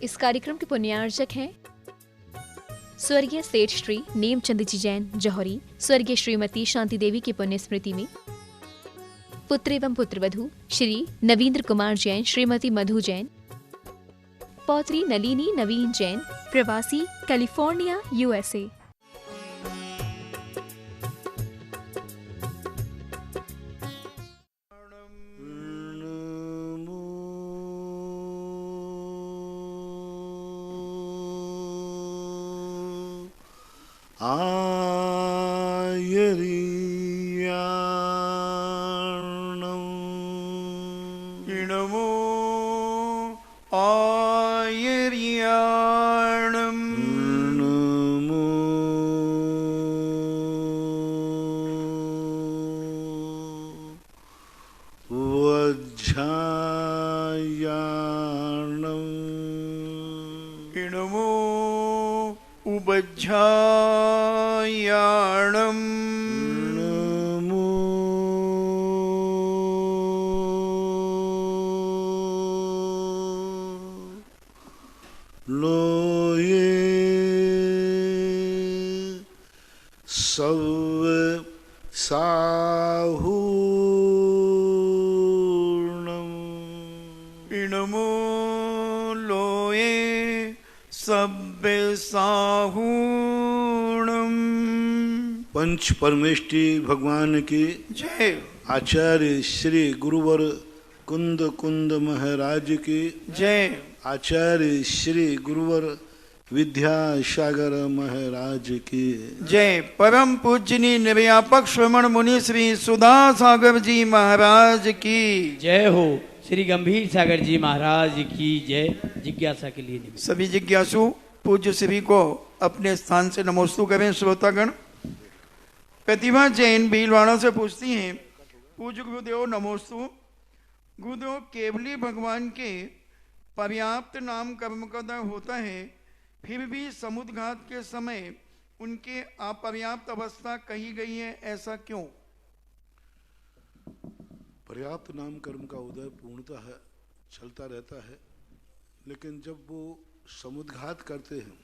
इस कार्यक्रम के पुण्यार्चक हैं स्वर्गीय सेठ श्री नेमचंद जी जैन जौहरी, स्वर्गीय श्रीमती शांति देवी की पुण्य स्मृति में पुत्र एवं पुत्रवधू श्री नवींद्र कुमार जैन, श्रीमती मधु जैन, पौत्री नलिनी नवीन जैन, प्रवासी कैलिफोर्निया USA। पंच परमेष्टि भगवान की जय। आचार्य श्री गुरुवर कुंद कुंद महाराज की जय। आचार्य श्री गुरुवर विद्यासागर महाराज की जय। परम पूजनीय निर्व्यापक श्रवण मुनि श्री सुधा सागर जी महाराज की जय हो। श्री गंभीर सागर जी महाराज की जय। जिज्ञासा के लिए सभी जिज्ञासु पूज्य श्री को अपने स्थान से नमोस्तु करें। श्रोतागण, प्रतिभा जैन भीलवाड़ा से पूछती हैं, पूज्य गुरुदेव नमोस्तु। गुरुदेव, केवली भगवान के पर्याप्त नाम कर्म का होता है, फिर भी समुद्घात के समय उनके अपर्याप्त अवस्था कही गई है, ऐसा क्यों? पर्याप्त नाम कर्म का उदय पूर्णतः है, चलता रहता है, लेकिन जब वो समुद्घात करते हैं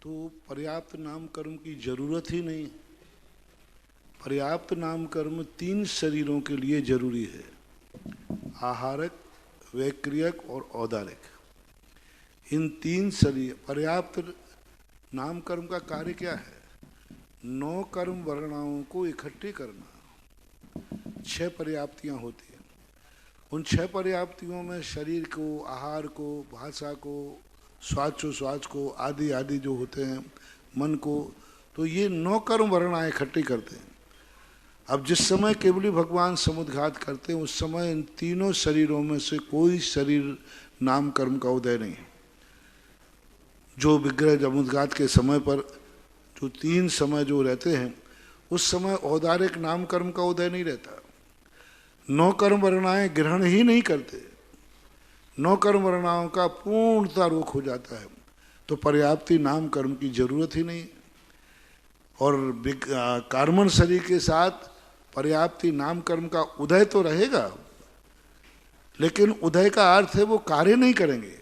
तो पर्याप्त नाम कर्म की जरूरत ही नहीं। पर्याप्त नाम कर्म 3 शरीरों के लिए जरूरी है, आहारक, वैक्रियक और औदारिक। इन 3 शरीर पर्याप्त नाम कर्म का कार्य क्या है? 9 कर्म वर्णाओं को इकट्ठी करना। 6 पर्याप्तियां होती हैं। उन 6 पर्याप्तियों में शरीर को, आहार को, भाषा को, श्वास को आदि आदि जो होते हैं, मन को, तो ये 9 कर्म वर्णाएं इकट्ठी करते हैं। अब जिस समय केवली भगवान समुद्घात करते हैं उस समय इन तीनों शरीरों में से कोई शरीर नाम कर्म का उदय नहीं है। जो विग्रह समुद्घात के समय पर जो 3 समय जो रहते हैं उस समय औदारिक नाम कर्म का उदय नहीं रहता। 9 कर्म वर्णाएं ग्रहण ही नहीं करते। 9 कर्म वर्णाओं का पूर्णतः रोक हो जाता है, तो पर्याप्ति नाम कर्म की जरूरत ही नहीं। और कार्मण शरीर के साथ पर्याप्ति नाम कर्म का उदय तो रहेगा, लेकिन उदय का अर्थ है वो कार्य नहीं करेंगे,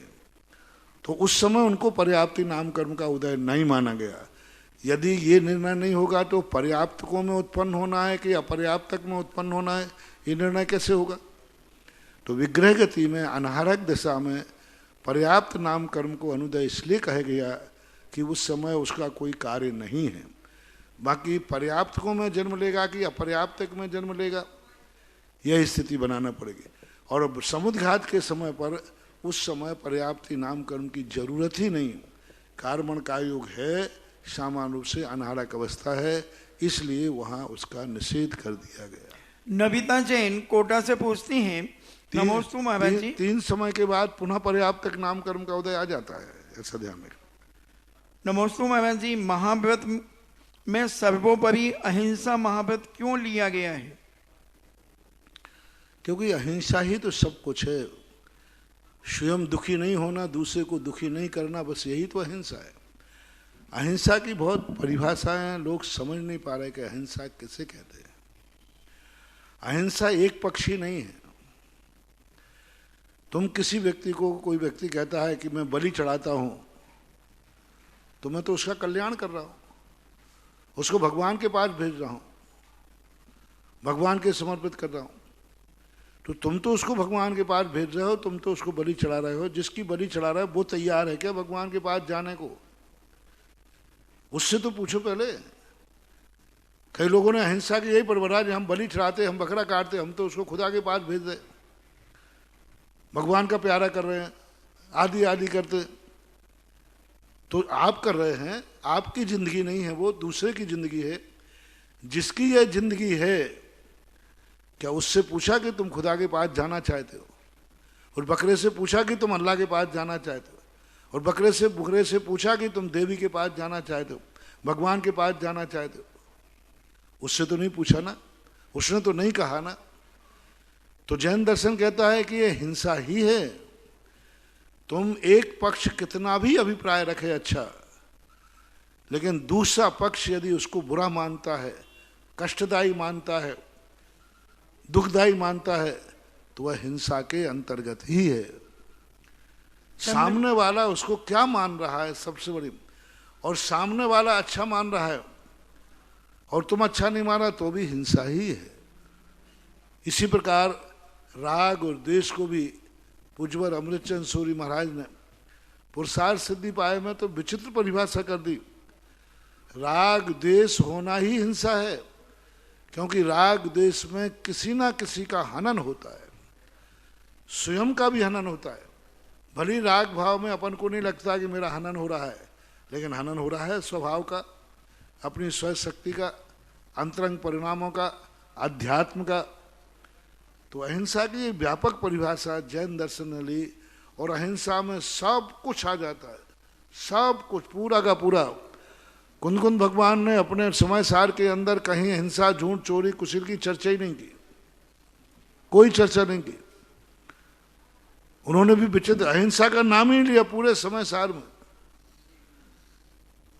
तो उस समय उनको पर्याप्ति नाम कर्म का उदय नहीं माना गया। यदि ये निर्णय नहीं होगा तो पर्याप्तकों में उत्पन्न होना है कि अपर्याप्तक में उत्पन्न होना है, ये निर्णय कैसे होगा? तो विग्रह गति में अनाहारक दशा में पर्याप्त नाम कर्म को अनुदय इसलिए कहा गया कि उस समय उसका कोई कार्य नहीं है। बाकी पर्याप्तकों में जन्म लेगा कि अपर्याप्तक में जन्म लेगा, यह स्थिति बनाना पड़ेगी। और समुद्घात के समय पर उस समय पर्याप्ति नाम कर्म की जरूरत ही नहीं। कार्मण का योग है, सामान्य रूप से अनाहारक अवस्था है, इसलिए वहाँ उसका निषेध कर दिया गया। नविता जैन कोटा से पूछती हैं, नमोस्तु महाराज जी। 3 समय के बाद पुनः पर्याप्तक नाम कर्म का उदय आ जाता है, ऐसा ध्यान रखें। नमोस्तु महाराज जी, महाव्रत में सर्वोपरि अहिंसा महाव्रत क्यों लिया गया है? क्योंकि अहिंसा ही तो सब कुछ है। स्वयं दुखी नहीं होना, दूसरे को दुखी नहीं करना, बस यही तो अहिंसा है। अहिंसा की बहुत परिभाषाएं लोग समझ नहीं पा रहे कि अहिंसा किसे कहते हैं। अहिंसा एक पक्षी नहीं है। तुम किसी व्यक्ति को, कोई व्यक्ति कहता है कि मैं बलि चढ़ाता हूं, तो मैं तो उसका कल्याण कर रहा हूं, उसको भगवान के पास भेज रहा हूं, भगवान के समर्पित कर रहा हूं। तो तुम तो उसको भगवान के पास भेज रहे हो, तुम तो उसको बलि चढ़ा रहे हो। जिसकी बलि चढ़ा रहा है वो तैयार है क्या भगवान के पास जाने को? उससे तो पूछो पहले। कई लोगों ने अहिंसा की यही परवराज, हम बलि चढ़ाते, हम बकरा काटते, हम तो उसको खुदा के पास भेज दे, भगवान का प्यारा कर रहे हैं, आदि आदि करते। तो आप कर रहे हैं, आपकी जिंदगी नहीं है, वो दूसरे की जिंदगी है। जिसकी यह जिंदगी है, क्या उससे पूछा कि तुम खुदा के पास जाना चाहते हो? और बकरे से पूछा कि तुम अल्लाह के पास जाना चाहते हो? और बकरे से पूछा कि तुम देवी के पास जाना चाहते हो, भगवान के पास जाना चाहते हो? उससे तो नहीं पूछा ना, उसने तो नहीं कहा ना। तो जैन दर्शन कहता है कि ये हिंसा ही है। तुम एक पक्ष कितना भी अभिप्राय रखे अच्छा, लेकिन दूसरा पक्ष यदि उसको बुरा मानता है, कष्टदायी मानता है, दुखदायी मानता है, तो वह हिंसा के अंतर्गत ही है। सामने वाला उसको क्या मान रहा है सबसे बड़ी, और सामने वाला अच्छा मान रहा है और तुम अच्छा नहीं माना तो भी हिंसा ही है। इसी प्रकार राग और द्वेष को भी पूज्यवर अमृतचंद सूरी महाराज ने पुरुषार्थ सिद्धि पाए में तो विचित्र परिभाषा कर दी। राग द्वेष होना ही हिंसा है, क्योंकि राग द्वेष में किसी ना किसी का हनन होता है, स्वयं का भी हनन होता है। भली राग भाव में अपन को नहीं लगता कि मेरा हनन हो रहा है, लेकिन हनन हो रहा है स्वभाव का, अपनी स्वयं शक्ति का, अंतरंग परिणामों का, अध्यात्म का। तो अहिंसा की व्यापक परिभाषा जैन दर्शन ने ली, और अहिंसा में सब कुछ आ जाता है, सब कुछ पूरा का पूरा। कुंद भगवान ने अपने समय सार के अंदर कहीं हिंसा, झूठ, चोरी, कुशिल की चर्चा ही नहीं की, कोई चर्चा नहीं की। उन्होंने भी विचित्र अहिंसा का नाम ही लिया पूरे समय सार में,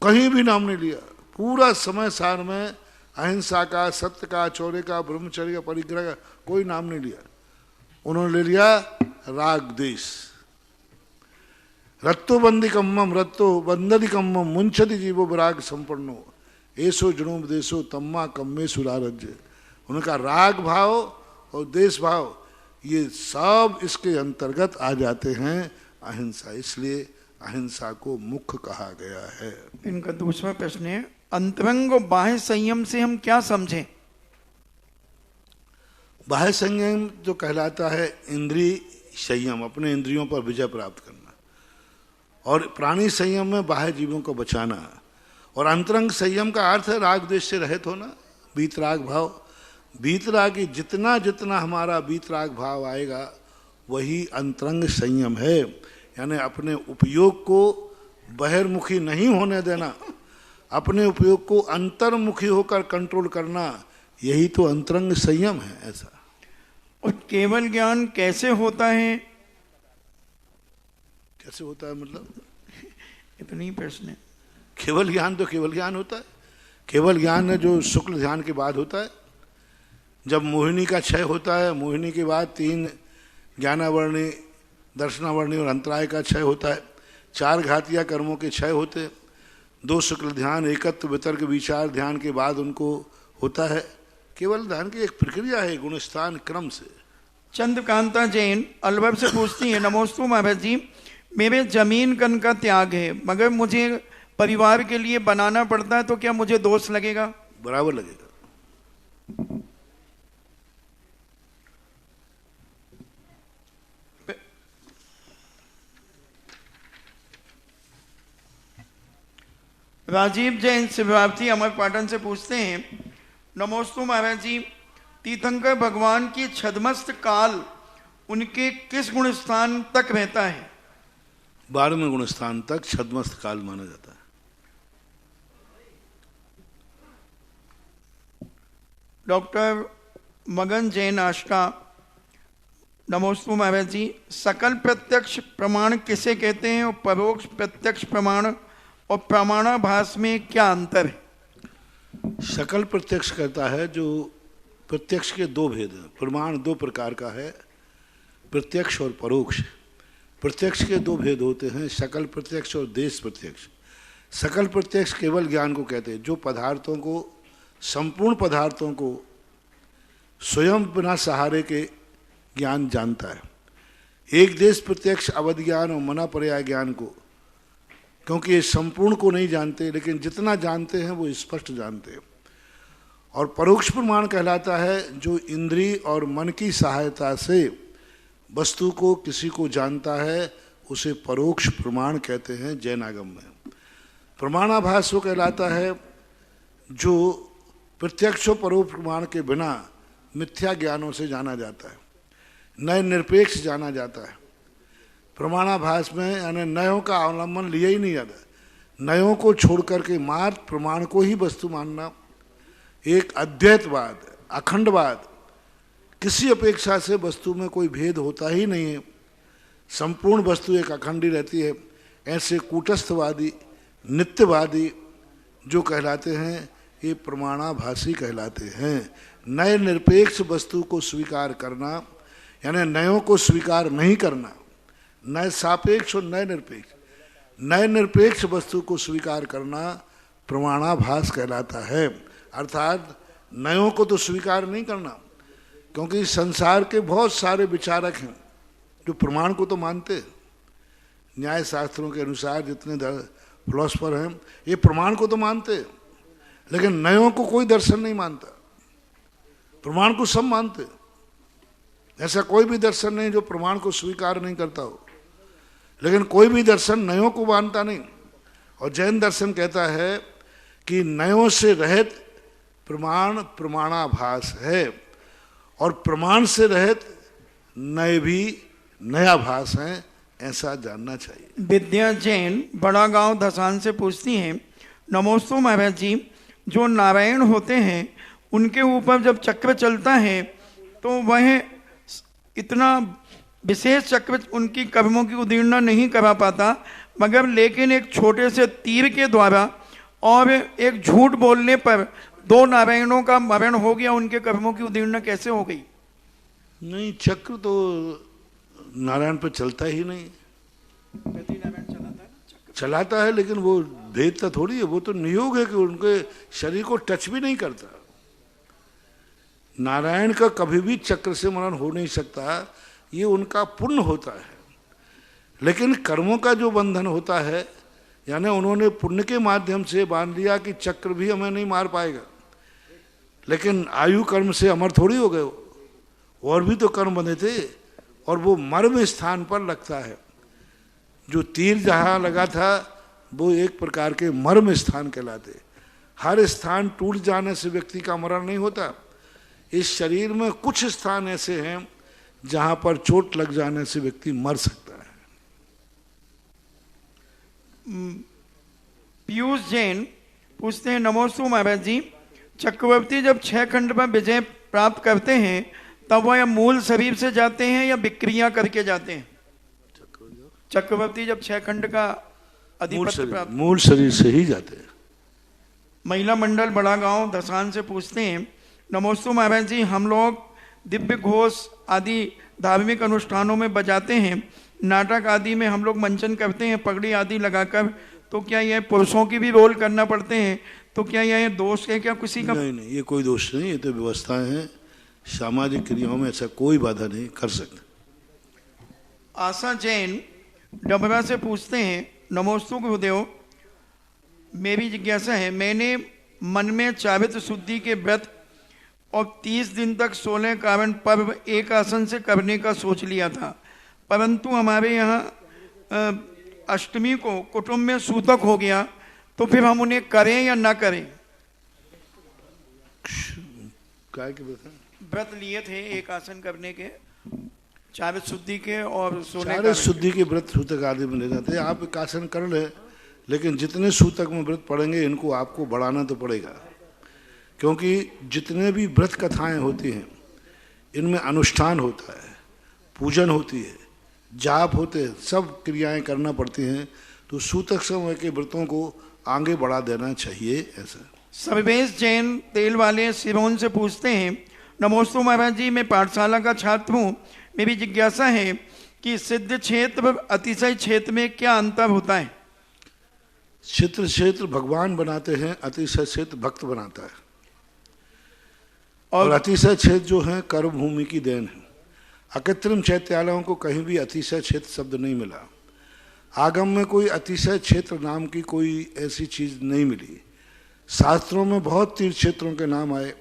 कहीं भी नाम नहीं लिया। पूरा समय सार में अहिंसा का, सत्य का, चौर्य का, ब्रह्मचर्य का, परिग्रह का कोई नाम नहीं लिया। उन्होंने ले लिया राग द्वेष। रत्तो बंदी कम्मम रत्तो बंददी कम्मम मुंचति जीवो विराग संपन्नो ऐसो जनोपदेशो तम्मा कम्मे सुरारज्य। उनका राग भाव और द्वेष भाव ये सब इसके अंतर्गत आ जाते हैं अहिंसा, इसलिए अहिंसा को मुख्य कहा गया है। इनका दूसरा प्रश्न है, अंतरंग और बाह्य संयम से हम क्या समझें? बाह्य संयम जो कहलाता है इंद्रिय संयम, अपने इंद्रियों पर विजय प्राप्त करना, और प्राणी संयम में बाह्य जीवों को बचाना, और अंतरंग संयम का अर्थ है राग द्वेष से रहित होना, बीतराग भाव। बीतरागी जितना जितना हमारा बीतराग भाव आएगा वही अंतरंग संयम है, यानी अपने उपयोग को बहिर्मुखी नहीं होने देना, अपने उपयोग को अंतर्मुखी होकर कंट्रोल करना, यही तो अंतरंग संयम है। ऐसा। और केवल ज्ञान कैसे होता है? कैसे होता है मतलब? इतना ही प्रश्न है। केवल ज्ञान तो केवल ज्ञान होता है। केवल ज्ञान है जो शुक्ल ध्यान के बाद होता है, जब मोहिनी का क्षय होता है, मोहिनी के बाद 3 ज्ञानावर्णी, दर्शनावर्णी और अंतराय का क्षय होता है, 4 घातिया कर्मों के क्षय होते, 2 शुक्ल ध्यान, एकत्व वितर्क विचार ध्यान के बाद उनको होता है। केवल ध्यान की एक प्रक्रिया है गुणस्थान क्रम से। चंद्रकांता जैन अलवर से पूछती है, नमोस्तु महाराज जी, मेरे जमीन कन का त्याग है मगर मुझे परिवार के लिए बनाना पड़ता है, तो क्या मुझे दोष लगेगा? बराबर लगेगा। राजीव जैन शिवरार्थी अमरपाटन से पूछते हैं, नमोस्तु महाराज जी, तीर्थंकर भगवान की छदमस्त काल उनके किस गुण स्थान तक रहता है? 12वें गुण स्थान तक छदमस्त काल माना जाता है। डॉक्टर मगन जैन आष्टा, नमोस्तु महाराज जी, सकल प्रत्यक्ष प्रमाण किसे कहते हैं और परोक्ष प्रत्यक्ष प्रमाण और प्रमाणाभास में क्या अंतर है? सकल प्रत्यक्ष करता है जो प्रत्यक्ष के 2 भेद हैं। प्रमाण 2 प्रकार का है, प्रत्यक्ष और परोक्ष। प्रत्यक्ष के दो भेद होते हैं, सकल प्रत्यक्ष और देश प्रत्यक्ष। सकल प्रत्यक्ष केवल ज्ञान को कहते हैं, जो पदार्थों को, संपूर्ण पदार्थों को स्वयं बिना सहारे के ज्ञान जानता है। एक देश प्रत्यक्ष अवध ज्ञान और मना पर्याय ज्ञान को, क्योंकि ये संपूर्ण को नहीं जानते, लेकिन जितना जानते हैं वो स्पष्ट जानते हैं। और परोक्ष प्रमाण कहलाता है जो इंद्रिय और मन की सहायता से वस्तु को, किसी को जानता है, उसे परोक्ष प्रमाण कहते हैं जैनागम में। प्रमाणाभास वो कहलाता है जो प्रत्यक्ष और परोक्ष प्रमाण के बिना मिथ्या ज्ञानों से जाना जाता है, नए निरपेक्ष जाना जाता है। प्रमाणाभास में यानी नयों का अवलंबन लिया ही नहीं जाता, नयों को छोड़ करके मात्र प्रमाण को ही वस्तु मानना, एक अद्वैतवाद, अखंडवाद, किसी अपेक्षा से वस्तु में कोई भेद होता ही नहीं है, संपूर्ण वस्तु एक अखंड ही रहती है। ऐसे कूटस्थवादी, नित्यवादी जो कहलाते हैं, ये प्रमाणाभासी कहलाते हैं। नए निरपेक्ष वस्तु को स्वीकार करना यानी नयों को स्वीकार नहीं करना, नए सापेक्ष और नए निरपेक्ष, नए निरपेक्ष वस्तु को स्वीकार करना प्रमाणाभास कहलाता है। अर्थात नयों को तो स्वीकार नहीं करना, क्योंकि संसार के बहुत सारे विचारक हैं जो प्रमाण को तो मानते हैं। न्याय शास्त्रों के अनुसार जितने फिलोसफर हैं ये प्रमाण को तो मानते हैं, लेकिन नयों को कोई दर्शन नहीं मानता, प्रमाण को सब मानते। ऐसा कोई भी दर्शन नहीं जो प्रमाण को स्वीकार नहीं करता हो, लेकिन कोई भी दर्शन नयों को मानता नहीं। और जैन दर्शन कहता है कि नयों से रहित प्रमाण प्रमाणाभास है, और प्रमाण से रहित नए भी नयाभास हैं, ऐसा जानना चाहिए। विद्या जैन बड़ा गांव धसान से पूछती हैं, नमोस्तु महाराज जी, जो नारायण होते हैं उनके ऊपर जब चक्र चलता है तो वह इतना विशेष चक्र उनकी कर्मों की उदीर्णा नहीं करा पाता, मगर लेकिन एक छोटे से तीर के द्वारा और एक झूठ बोलने पर दो नारायणों का मरण हो गया, उनके कर्मों की उदीर्णा कैसे हो गई? नहीं, चक्र तो नारायण पर चलता ही नहीं। चलाता है, लेकिन वो भेदता थोड़ी है, वो तो नियोग है कि उनके शरीर को टच भी नहीं करता। नारायण का कभी भी चक्र से मरण हो नहीं सकता, ये उनका पुण्य होता है। लेकिन कर्मों का जो बंधन होता है, यानी उन्होंने पुण्य के माध्यम से बांध लिया कि चक्र भी हमें नहीं मार पाएगा, लेकिन आयु कर्म से अमर थोड़ी हो गए, और भी तो कर्म बंधे थे, और वो मर्म स्थान पर लगता है। जो तीर जहाँ लगा था वो एक प्रकार के मर्म स्थान कहलाते। हर स्थान टूट जाने से व्यक्ति का मरण नहीं होता। इस शरीर में कुछ स्थान ऐसे हैं जहाँ पर चोट लग जाने से व्यक्ति मर सकता है। पीयूष जैन पूछते हैं, नमोस्तु महाराज जी, चक्रवर्ती जब 6 खंड पर विजय प्राप्त करते हैं तब वह मूल शरीर से जाते हैं या विक्रिया करके जाते हैं? चक्रवर्ती जब 6 खंड का अधिपत्य प्राप्त, मूल शरीर से ही जाते हैं। महिला मंडल बड़ा गांव धसान से पूछते हैं, नमोस्तु महाराज जी, हम लोग दिव्य घोष आदि धार्मिक अनुष्ठानों में बजाते हैं, नाटक आदि में हम लोग मंचन करते हैं पगड़ी आदि लगाकर, तो क्या यह पुरुषों की भी रोल करना पड़ते हैं? तो क्या यह दोष है क्या किसी का? नहीं, ये कोई दोष नहीं, ये तो व्यवस्थाएं हैं। सामाजिक क्रियाओं में ऐसा कोई बाधा नहीं कर सकता। आशा जैन डबरा से पूछते हैं, नमोस्तु गुरुदेव, मेरी जिज्ञासा है, मैंने मन में चारित्र शुद्धि के व्रत और 30 दिन तक 16 कारण पर्व एक आसन से करने का सोच लिया था, परंतु हमारे यहाँ अष्टमी को कुटुंब में सूतक हो गया, तो फिर हम उन्हें करें या ना करें? क्या के बता? व्रत लिए थे एक आसन करने के, चारित्र शुद्धि के और 16 चारित्र शुद्धि के व्रत सूतक आदि में ले जाते हैं। आप एक आसन कर ले, लेकिन जितने सूतक में व्रत पड़ेंगे इनको आपको बढ़ाना तो पड़ेगा, क्योंकि जितने भी व्रत कथाएं होती हैं इनमें अनुष्ठान होता है, पूजन होती है, जाप होते हैं, सब क्रियाएं करना पड़ती हैं। तो सूतक समय के व्रतों को आगे बढ़ा देना चाहिए। ऐसा सर्वेश जैन तेल वाले सिरोन से पूछते हैं, नमोस्तु महाराज जी, मैं पाठशाला का छात्र हूँ, मेरी जिज्ञासा है कि सिद्ध क्षेत्र व अतिशय क्षेत्र में क्या अंतर होता है? चित्र क्षेत्र भगवान बनाते हैं, अतिशय क्षेत्र भक्त बनाता है। और अतिशय क्षेत्र जो है कर्म भूमि की देन है। अकृत्रिम चैत्यालयों को कहीं भी अतिशय क्षेत्र शब्द नहीं मिला। आगम में कोई अतिशय क्षेत्र नाम की कोई ऐसी चीज नहीं मिली। शास्त्रों में बहुत तीर्थ क्षेत्रों के नाम आए,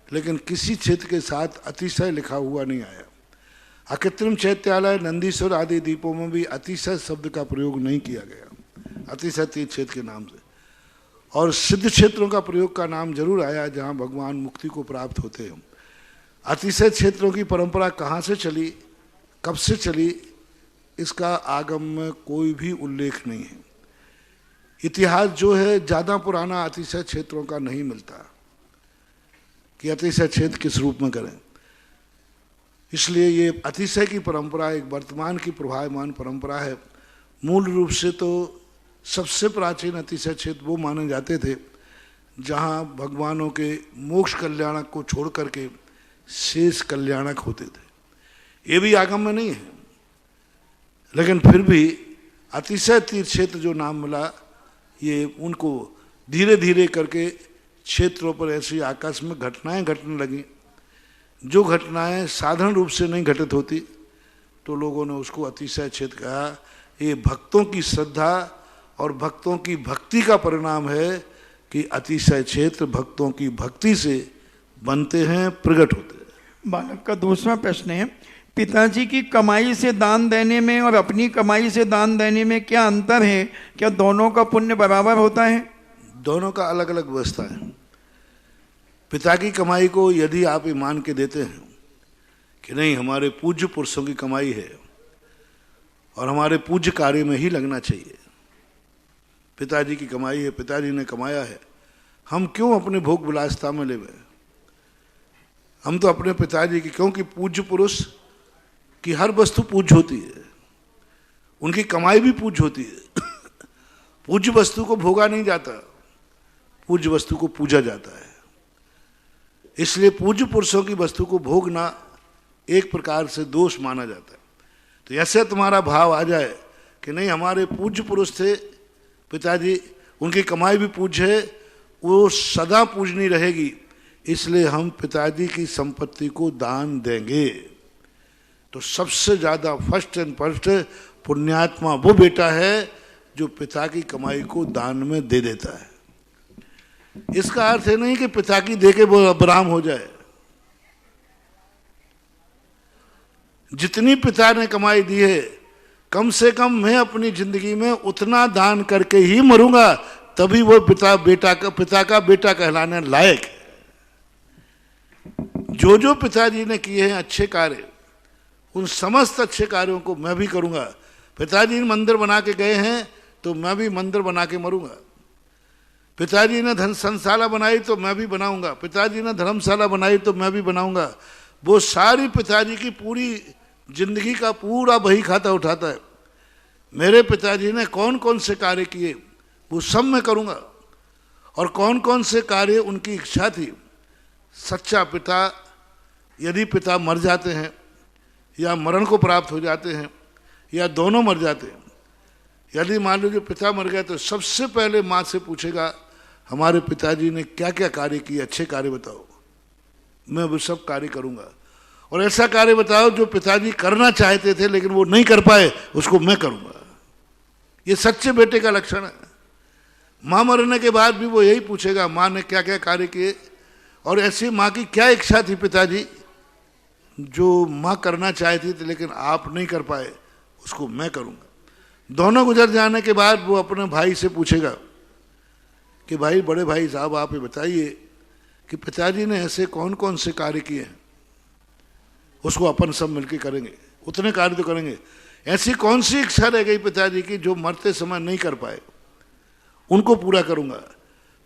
लेकिन किसी क्षेत्र के साथ अतिशय लिखा हुआ नहीं आया। अकृत्रिम चैत्यालय, नंदीश्वर आदि द्वीपों में भी अतिशय शब्द का प्रयोग नहीं किया गया, अतिशय तीर्थ क्षेत्र के नाम से। और सिद्ध क्षेत्रों का प्रयोग का नाम जरूर आया जहाँ भगवान मुक्ति को प्राप्त होते हैं। अतिशय क्षेत्रों की परंपरा कहाँ से चली, कब से चली, इसका आगम में कोई भी उल्लेख नहीं है। इतिहास जो है ज़्यादा पुराना अतिशय क्षेत्रों का नहीं मिलता कि अतिशय क्षेत्र किस रूप में करें। इसलिए ये अतिशय की परंपरा एक वर्तमान की प्रभावमान परंपरा है। मूल रूप से तो सबसे प्राचीन अतिशय क्षेत्र वो माने जाते थे जहाँ भगवानों के मोक्ष कल्याणक को छोड़ करके शेष कल्याणक होते थे। ये भी आगम में नहीं है, लेकिन फिर भी अतिशय तीर्थ क्षेत्र जो नाम मिला, ये उनको धीरे धीरे करके क्षेत्रों पर ऐसी आकस्मिक घटनाएं घटने लगी। जो घटनाएं साधारण रूप से नहीं घटित होती, तो लोगों ने उसको अतिशय क्षेत्र कहा। ये भक्तों की श्रद्धा और भक्तों की भक्ति का परिणाम है कि अतिशय क्षेत्र भक्तों की भक्ति से बनते हैं, प्रकट होते हैं। बालक का दूसरा प्रश्न है, पिताजी की कमाई से दान देने में और अपनी कमाई से दान देने में क्या अंतर है? क्या दोनों का पुण्य बराबर होता है? दोनों का अलग अलग व्यवस्था है। पिता की कमाई को यदि आप मान के देते हैं कि नहीं, हमारे पूज्य पुरुषों की कमाई है और हमारे पूज्य कार्य में ही लगना चाहिए, पिताजी की कमाई है, पिताजी ने कमाया है, हम क्यों अपने भोग विलासता में लेवे? हम तो अपने पिताजी की, क्योंकि पूज्य पुरुष की हर वस्तु पूज्य होती है, उनकी कमाई भी पूज्य होती है। पूज्य वस्तु को भोगा नहीं जाता, पूज्य वस्तु को पूजा जाता है। इसलिए पूज्य पुरुषों की वस्तु को भोगना एक प्रकार से दोष माना जाता है। तो ऐसे तुम्हारा भाव आ जाए कि नहीं, हमारे पूज्य पुरुष थे पिताजी, उनकी कमाई भी पूज्य है, वो सदा पूजनी रहेगी, इसलिए हम पिताजी की संपत्ति को दान देंगे। तो सबसे ज़्यादा फर्स्ट एंड फर्स्ट पुण्यात्मा वो बेटा है जो पिता की कमाई को दान में दे देता है। इसका अर्थ है नहीं कि पिता की दे के वो अब्राम हो जाए। जितनी पिता ने कमाई दी है, कम से कम मैं अपनी जिंदगी में उतना दान करके ही मरूंगा, तभी वो पिता का बेटा कहलाने लायक है। जो पिताजी ने किए हैं अच्छे कार्य, उन समस्त अच्छे कार्यों को मैं भी करूंगा। पिताजी ने मंदिर बना के गए हैं तो मैं भी मंदिर बना के मरूंगा। पिताजी ने धर्मशाला बनाई तो मैं भी बनाऊंगा। पिताजी ने धर्मशाला बनाई तो मैं भी बनाऊंगा। वो सारी पिताजी की पूरी जिंदगी का पूरा बही खाता उठाता है। मेरे पिताजी ने कौन कौन से कार्य किए वो सब मैं करूंगा, और कौन कौन से कार्य उनकी इच्छा थी। सच्चा पिता, यदि पिता मर जाते हैं या मरण को प्राप्त हो जाते हैं या दोनों मर जाते हैं, यदि मान लीजिए पिता मर गया, तो सबसे पहले माँ से पूछेगा हमारे पिताजी ने क्या क्या कार्य किए, अच्छे कार्य बताओ, मैं वो सब कार्य करूंगा। और ऐसा कार्य बताओ जो पिताजी करना चाहते थे लेकिन वो नहीं कर पाए, उसको मैं करूंगा। ये सच्चे बेटे का लक्षण है। माँ मरने के बाद भी वो यही पूछेगा माँ ने क्या क्या कार्य किए, और ऐसी माँ की क्या इच्छा थी पिताजी जो माँ करना चाहती थी लेकिन आप नहीं कर पाए, उसको मैं करूंगा। दोनों गुजर जाने के बाद वो अपने भाई से पूछेगा कि भाई, बड़े भाई साहब, आप ये बताइए कि पिताजी ने ऐसे कौन कौन से कार्य किए हैं, उसको अपन सब मिलकर करेंगे, उतने कार्य तो करेंगे। ऐसी कौन सी इच्छा रह गई पिताजी की जो मरते समय नहीं कर पाए, उनको पूरा करूंगा।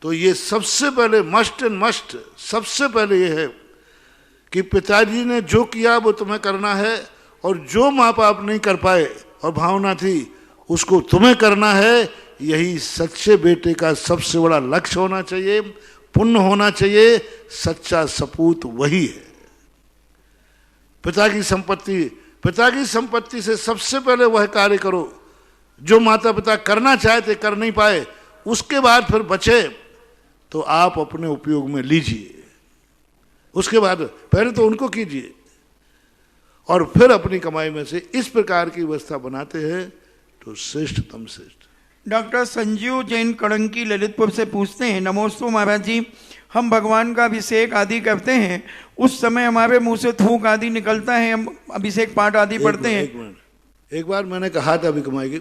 तो ये सबसे पहले मस्ट एंड मस्ट, सबसे पहले ये है कि पिताजी ने जो किया वो तुम्हें करना है, और जो माँ बाप नहीं कर पाए और भावना थी उसको तुम्हें करना है। यही सच्चे बेटे का सबसे बड़ा लक्ष्य होना चाहिए, पुण्य होना चाहिए। सच्चा सपूत वही है। पिता की संपत्ति पिता की संपत्ति से सबसे पहले वह कार्य करो जो माता पिता करना चाहते कर नहीं पाए, उसके बाद फिर बचे तो आप अपने उपयोग में लीजिए, उसके बाद पहले तो उनको कीजिए और फिर अपनी कमाई में से इस प्रकार की व्यवस्था बनाते हैं तो श्रेष्ठतम श्रेष्ठ। डॉक्टर संजीव जैन कड़ंकी ललितपुर से पूछते हैं, नमोस्तु महाराज जी, हम भगवान का अभिषेक आदि करते हैं, उस समय हमारे मुंह से थूक आदि निकलता है, हम अभिषेक पाठ आदि पढ़ते हैं। एक बार मैंने कहा था अभी कमाई की,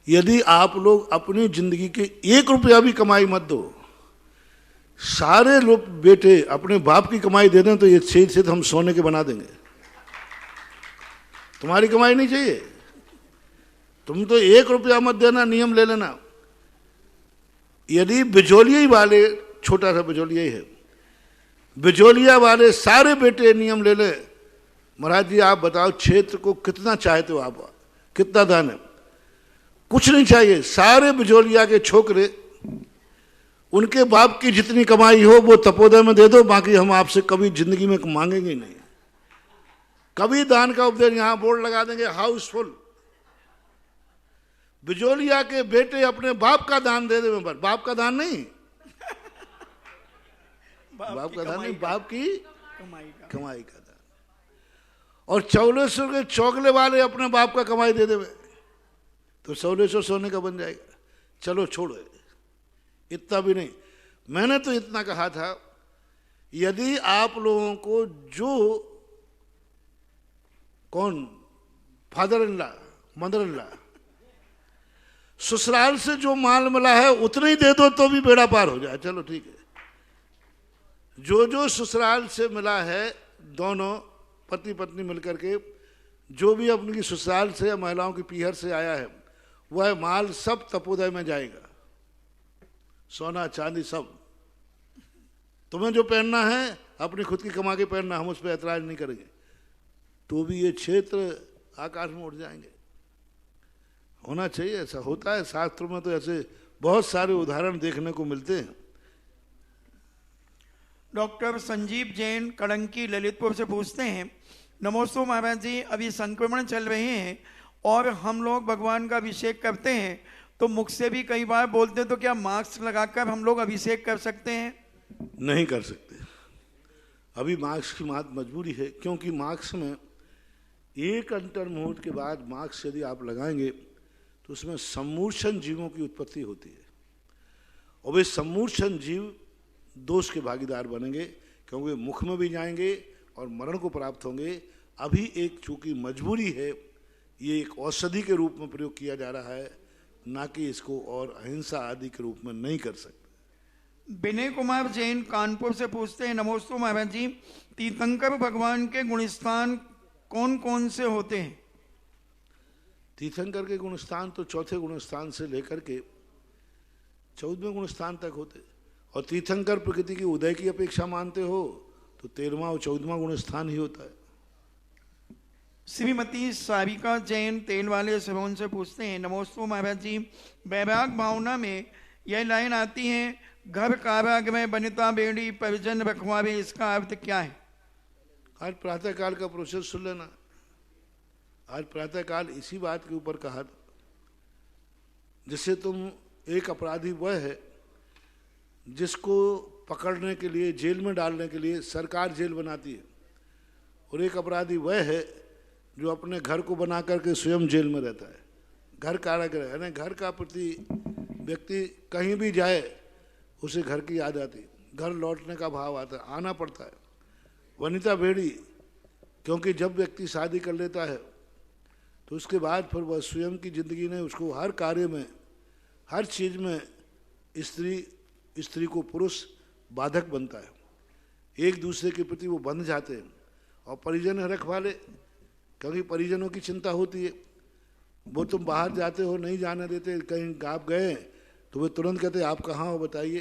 यदि आप लोग अपनी जिंदगी के 1 रुपया भी कमाई मत दो, सारे लोग बेटे अपने बाप की कमाई दे दें तो ये छेद हम सोने के बना देंगे। तुम्हारी कमाई नहीं चाहिए, तुम तो 1 रुपया मत देना, नियम ले लेना। यदि बिजोलिया वाले, छोटा सा बिजोलिया ही है, बिजोलिया वाले सारे बेटे नियम ले ले, महाराज जी आप बताओ क्षेत्र को कितना चाहते हो आप, कितना दान है? कुछ नहीं चाहिए, सारे बिजोलिया के छोकरे उनके बाप की जितनी कमाई हो वो तपोदय में दे दो, बाकी हम आपसे कभी जिंदगी में मांगेंगे नहीं। कभी दान का उपदेश, यहां बोर्ड लगा देंगे हाउसफुल, बिजोलिया के बेटे अपने बाप का दान दे दे, बाप का दान नहीं, बाप का दान नहीं, बाप की कमाई का दान। और 1400 के चौगले वाले अपने बाप का कमाई दे देवे तो 1600 सोने का बन जाएगा। चलो छोड़ो, इतना भी नहीं। मैंने तो इतना कहा था, यदि आप लोगों को जो कौन father in law mother in law ससुराल से जो माल मिला है उतना ही दे दो तो भी बेड़ा पार हो जाए, चलो ठीक है। जो जो ससुराल से मिला है, दोनों पति पत्नी मिलकर के जो भी अपनी ससुराल से या महिलाओं की पीहर से आया है, वह माल सब तपोदय में जाएगा, सोना चांदी सब। तुम्हें जो पहनना है अपनी खुद की कमा के पहनना, हम उस पर ऐतराज नहीं करेंगे, तो भी ये क्षेत्र आकाश में उड़ जाएंगे। होना चाहिए, ऐसा होता है शास्त्रों में, तो ऐसे बहुत सारे उदाहरण देखने को मिलते हैं। डॉक्टर संजीव जैन कड़ंकी ललितपुर से पूछते हैं, नमोस्तु महाराज जी, अभी संक्रमण चल रहे हैं और हम लोग भगवान का अभिषेक करते हैं तो मुख से भी कई बार बोलते हैं, तो क्या मास्क लगाकर हम लोग अभिषेक कर सकते हैं? नहीं कर सकते, अभी मास्क की बात मजबूरी है, क्योंकि मास्क में एक अंतर मुहूर्त के बाद मास्क यदि आप लगाएंगे तो उसमें सम्मूर्छन जीवों की उत्पत्ति होती है और वे सम्मूर्छन जीव दोष के भागीदार बनेंगे, क्योंकि मुख में भी जाएंगे और मरण को प्राप्त होंगे। अभी एक चूंकि मजबूरी है, ये एक औषधि के रूप में प्रयोग किया जा रहा है, ना कि इसको और अहिंसा आदि के रूप में नहीं कर सकते। विनय कुमार जैन कानपुर से पूछते हैं, नमोस्तु महाराज जी, तीर्थंकर भगवान के गुणस्थान कौन कौन से होते हैं? तीर्थंकर के गुणस्थान तो चौथे गुणस्थान से लेकर के 14वें गुणस्थान तक होते, और तीर्थंकर प्रकृति की उदय की अपेक्षा मानते हो तो 13वां और 14वां गुणस्थान ही होता है। श्रीमती सारिका जैन तेल वाले सरोन से पूछते हैं, नमोस्तु महाराज जी, वैराग भावना में यह लाइन आती है, घर कारागृह बनिता बेड़ी परिजन रखवारे, इसका अर्थ क्या है? आज प्रातःकाल का प्रोसेस सुन लेना। आज प्रातःकाल इसी बात के ऊपर कहा था, जिससे तुम, एक अपराधी वह है जिसको पकड़ने के लिए, जेल में डालने के लिए सरकार जेल बनाती है, और एक अपराधी वह है जो अपने घर को बना करके स्वयं जेल में रहता है। घर कारागृह है ना, घर का प्रति व्यक्ति कहीं भी जाए उसे घर की याद आती, घर लौटने का भाव आता है, आना पड़ता है। वनिता बेड़ी, क्योंकि जब व्यक्ति शादी कर लेता है तो उसके बाद फिर वह स्वयं की जिंदगी ने उसको हर कार्य में, हर चीज में स्त्री को पुरुष बाधक बनता है, एक दूसरे के प्रति वो बंध जाते हैं। और परिजन रखवाले, क्योंकि परिजनों की चिंता होती है, वो तुम बाहर जाते हो नहीं जाने देते, कहीं आप गए तो वे तुरंत कहते आप कहाँ हो बताइए।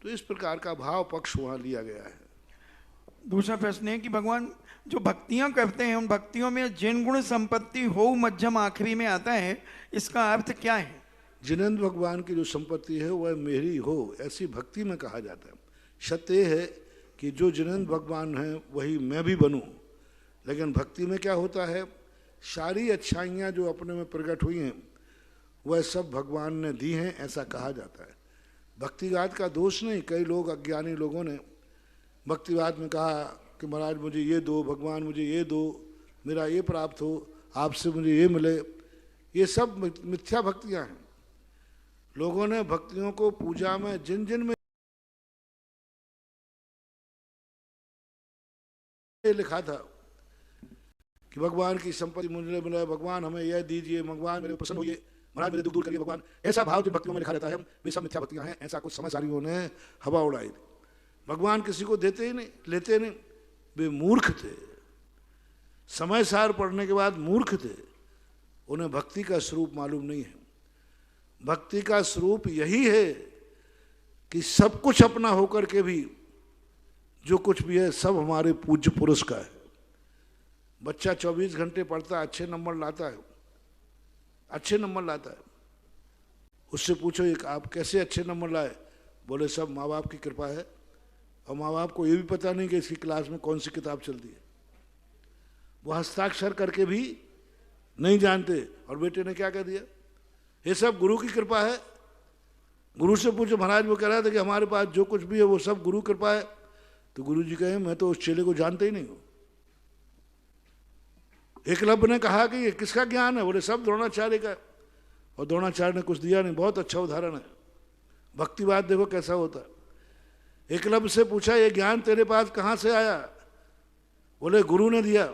तो इस प्रकार का भाव पक्ष वहाँ लिया गया है। दूसरा प्रश्न है कि भगवान जो भक्तियां करते हैं, उन भक्तियों में जिन गुण संपत्ति हो मध्यम आखिरी में आता है, इसका अर्थ क्या है? जिनेंद्र भगवान की जो संपत्ति है वह मेरी हो, ऐसी भक्ति में कहा जाता है। सत्य है कि जो जिनेंद्र भगवान हैं वही मैं भी बनूं, लेकिन भक्ति में क्या होता है, सारी अच्छाइयाँ जो अपने में प्रकट हुई हैं वह सब भगवान ने दी हैं, ऐसा कहा जाता है। भक्तिवाद का दोष नहीं। कई लोग, अज्ञानी लोगों ने भक्तिवाद में कहा कि महाराज मुझे ये दो, भगवान मुझे ये दो, मेरा ये प्राप्त हो, आपसे मुझे ये मिले। ये सब मिथ्या भक्तियाँ हैं। लोगों ने भक्तियों को पूजा में जिन जिन में लिखा था कि भगवान की संपत्ति मुझे मिले, भगवान हमें यह दीजिए, भगवान मेरे प्रसन्न होइए, महाराज मेरे दुख दूर करिए भगवान, ऐसा भाव जो भक्तियों में लिखा रहता है वे सब मिथ्या भक्तियां हैं। ऐसा कुछ समझदारियों ने हवा उड़ाई। भगवान किसी को देते ही नहीं, लेते नहीं। वे मूर्ख थे, समय सार पढ़ने के बाद मूर्ख थे। उन्हें भक्ति का स्वरूप मालूम नहीं है। भक्ति का स्वरूप यही है कि सब कुछ अपना होकर के भी जो कुछ भी है सब हमारे पूज्य पुरुष का है। बच्चा 24 घंटे पढ़ता है, अच्छे नंबर लाता है, अच्छे नंबर लाता है। उससे पूछो एक आप कैसे अच्छे नंबर लाए? बोले सब माँ बाप की कृपा है। और माँ बाप को ये भी पता नहीं कि इसकी क्लास में कौन सी किताब चलती है। वो हस्ताक्षर करके भी नहीं जानते। और बेटे ने क्या कह दिया, ये सब गुरु की कृपा है। गुरु से पूछो, महाराज वो कह रहा था कि हमारे पास जो कुछ भी है वो सब गुरु कृपा है। तो गुरु जी कहे मैं तो उस चेले को जानते ही नहीं हूँ। एकलव्य ने कहा कि ये किसका ज्ञान है? बोले सब द्रोणाचार्य का। और द्रोणाचार्य ने कुछ दिया नहीं। बहुत अच्छा उदाहरण है। भक्तिवाद देखो कैसा होता है। एकलव्य से पूछा ये ज्ञान तेरे पास कहाँ से आया? बोले गुरु ने दिया।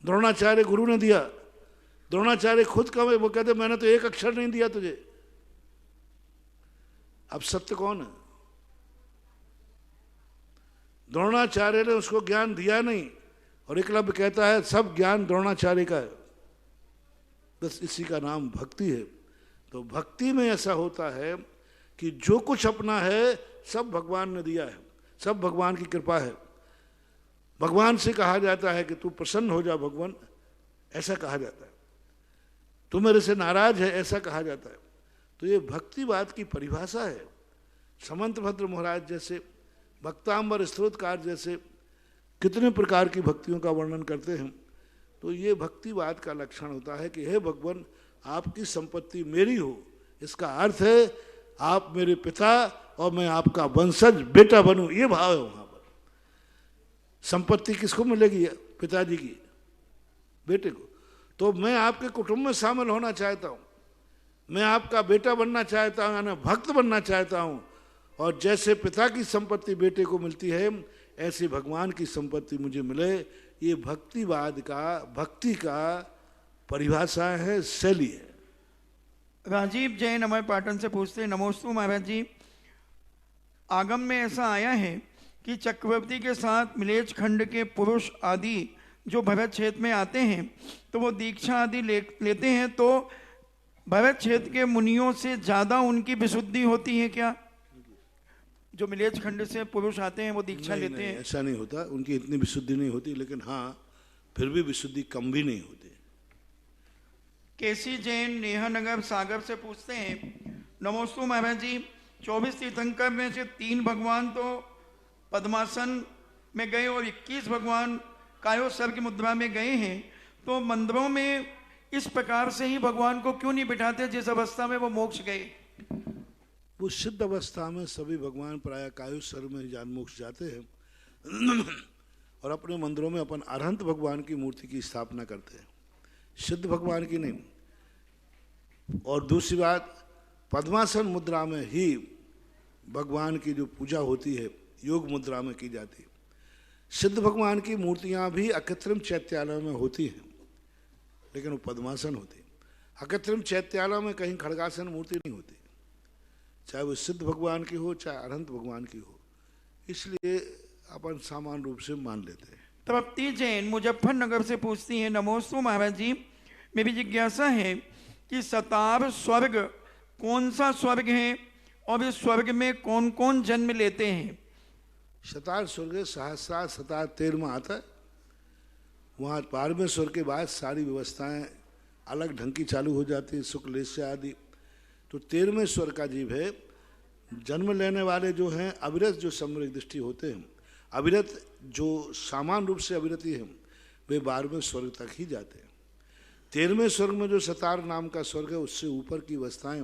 द्रोणाचार्य गुरु ने दिया। द्रोणाचार्य खुद कहे, वो कहते मैंने तो एक अक्षर नहीं दिया तुझे। अब सत्य कौन है? द्रोणाचार्य ने उसको ज्ञान दिया नहीं और एकलव्य कहता है सब ज्ञान द्रोणाचार्य का है। बस इसी का नाम भक्ति है। तो भक्ति में ऐसा होता है कि जो कुछ अपना है सब भगवान ने दिया है, सब भगवान की कृपा है। भगवान से कहा जाता है कि तू प्रसन्न हो जा भगवान, ऐसा कहा जाता है। तू मेरे से नाराज है, ऐसा कहा जाता है। तो ये भक्तिवाद की परिभाषा है। समंत भद्र महाराज जैसे, भक्तांबर स्तोत्रकार जैसे कितने प्रकार की भक्तियों का वर्णन करते हैं। तो ये भक्तिवाद का लक्षण होता है कि हे भगवान आपकी संपत्ति मेरी हो। इसका अर्थ है आप मेरे पिता और मैं आपका वंशज बेटा बनूं, ये भाव है वहां पर। संपत्ति किसको मिलेगी? पिताजी की, बेटे को। तो मैं आपके कुटुंब में शामिल होना चाहता हूं, मैं आपका बेटा बनना चाहता हूं, यानी भक्त बनना चाहता हूं। और जैसे पिता की संपत्ति बेटे को मिलती है ऐसे भगवान की संपत्ति मुझे मिले। ये भक्तिवाद का, भक्ति का परिभाषा है, शैली है। राजीव जैन हमारे पाटन से पूछते हैं, नमोस्तु महाराज जी, आगम में ऐसा आया है कि चक्रवर्ती के साथ मिलेच खंड के पुरुष आदि जो भरत क्षेत्र में आते हैं तो वो दीक्षा आदि लेते हैं, तो भरत क्षेत्र के मुनियों से ज्यादा उनकी विशुद्धि होती है क्या? जो मिलेच खंड से पुरुष आते हैं वो दीक्षा लेते हैं। ऐसा नहीं होता, उनकी इतनी विशुद्धि नहीं होती, लेकिन हाँ फिर भी विशुद्धि कम भी नहीं होती। केसी जैन नेहानगर सागर से पूछते हैं, नमोस्तु महाराज जी, 24 तीर्थंकर में से 3 भगवान तो पद्मासन में गए और 21 भगवान कायोत्सर्ग की मुद्रा में गए हैं, तो मंदिरों में इस प्रकार से ही भगवान को क्यों नहीं बिठाते जिस अवस्था में वो मोक्ष गए? वो सिद्ध अवस्था में सभी भगवान प्राय कायोत्सर्ग में जान मोक्ष जाते हैं और अपने मंदिरों में अपन अरहंत भगवान की मूर्ति की स्थापना करते हैं, सिद्ध भगवान की नहीं। और दूसरी बात, पद्मासन मुद्रा में ही भगवान की जो पूजा होती है योग मुद्रा में की जाती है। सिद्ध भगवान की मूर्तियां भी अकृत्रिम चैत्यालय में होती हैं, लेकिन वो पद्मासन होती है। अकृत्रिम चैत्यालय में कहीं खड़गासन मूर्ति नहीं होती, चाहे वो सिद्ध भगवान की हो चाहे अरहंत भगवान की हो। इसलिए अपन सामान्य रूप से मान लेते हैं। तृप्ति जैन मुजफ्फरनगर से पूछती हैं, नमोस्तु महाराज जी, मेरी जिज्ञासा है कि सतार स्वर्ग कौन सा स्वर्ग है और इस स्वर्ग में कौन कौन जन्म लेते हैं? सतार स्वर्ग सहस्रार सतार 13वां आता है। वहाँ 12वें स्वर के बाद सारी व्यवस्थाएं अलग ढंग की चालू हो जाती है, शुक्ल से आदि। तो 13वें स्वर का जीव है। जन्म लेने वाले जो हैं अविरत जो समृग दृष्टि होते हैं, अविरत जो सामान्य रूप से अविरति है वे 12वें स्वर्ग तक ही जाते हैं। 13वें स्वर्ग में जो सतार नाम का स्वर्ग है उससे ऊपर की अवस्थाएं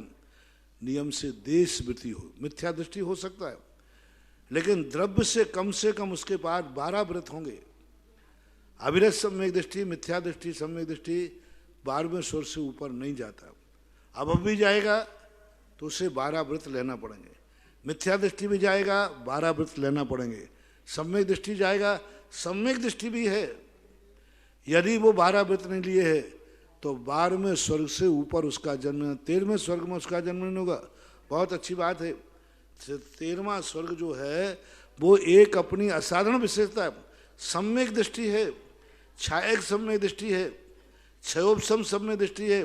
नियम से देश वृत्ति हो, मिथ्या दृष्टि हो सकता है, लेकिन द्रव्य से कम उसके बाद 12 व्रत होंगे। अविरत सम्यक दृष्टि, मिथ्या दृष्टि, सम्यक दृष्टि 12वें स्वर्ग से ऊपर नहीं जाता। अब भी जाएगा तो उसे 12 व्रत लेना पड़ेंगे। मिथ्या दृष्टि भी जाएगा, 12 व्रत लेना पड़ेंगे। सम्यक दृष्टि जाएगा, सम्यक दृष्टि भी है, यदि वो 12 व्रत नहीं लिए है तो 12वें स्वर्ग से ऊपर उसका जन्म, 13वें स्वर्ग में उसका जन्म नहीं होगा। बहुत अच्छी बात है। 13वां स्वर्ग जो है वो एक अपनी असाधारण विशेषता है, सम्यक दृष्टि है, छायक सम्यक दृष्टि है, क्षयोपम सम्यक दृष्टि है,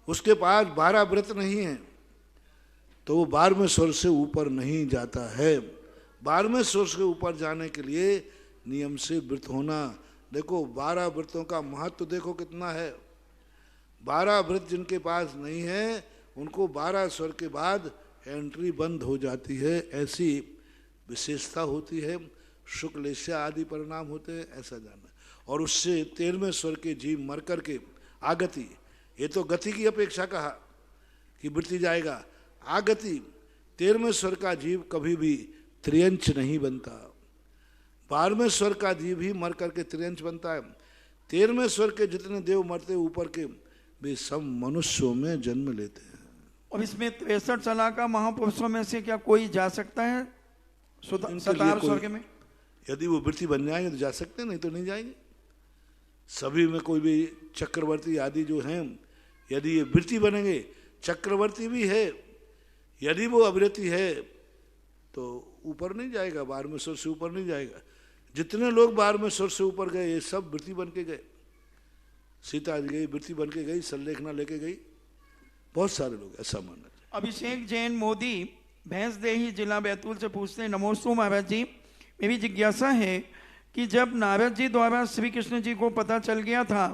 उसके पास 12 व्रत नहीं है तो वो 12वें स्वर्ग से ऊपर नहीं जाता है। 12वें स्वर्ग से ऊपर जाने के लिए नियम से व्रत होना। देखो 12 व्रतों का महत्व देखो कितना है। 12 व्रत जिनके पास नहीं है उनको 12 स्वर्ग के बाद एंट्री बंद हो जाती है, ऐसी विशेषता होती है। शुक्ल एशिया आदि परिणाम होते हैं, ऐसा जानना। और उससे 13वें स्वर्ग के जीव मर करके आगति, ये तो गति की अपेक्षा कहा कि वृत्ति जाएगा, आगति 13वें स्वर्ग का जीव कभी भी त्रियंच नहीं बनता। 12वें स्वर्ग का जीव ही मर करके त्रियंच बनता है। 13वें स्वर्ग के जितने देव मरते ऊपर के वे सब मनुष्यों में जन्म लेते हैं। और इसमें 63 सलाह का महापुरुषों में से क्या कोई जा सकता है सतार स्वर्ग में? यदि वो वृत्ति बन जाएंगे तो जा सकते हैं, नहीं तो नहीं जाएंगे। सभी में कोई भी चक्रवर्ती आदि जो हैं, यदि ये वृत्ति बनेंगे, चक्रवर्ती भी है, यदि वो अवृत्ति है तो ऊपर नहीं जाएगा, 12वें स्वर्ग से ऊपर नहीं जाएगा। जितने लोग 12वें स्वर्ग से ऊपर गए ये सब वृत्ति बन के गए। सीता जी गई, वृत्ति बन के गई, सल्लेखना लेके गई, बहुत सारे लोग ऐसा मानना। अभिषेक जैन मोदी भैंसदेही जिला बैतूल से पूछते हैं, नमोस्तु महाराज जी, मेरी जिज्ञासा है कि जब नारद जी द्वारा श्री कृष्ण जी को पता चल गया था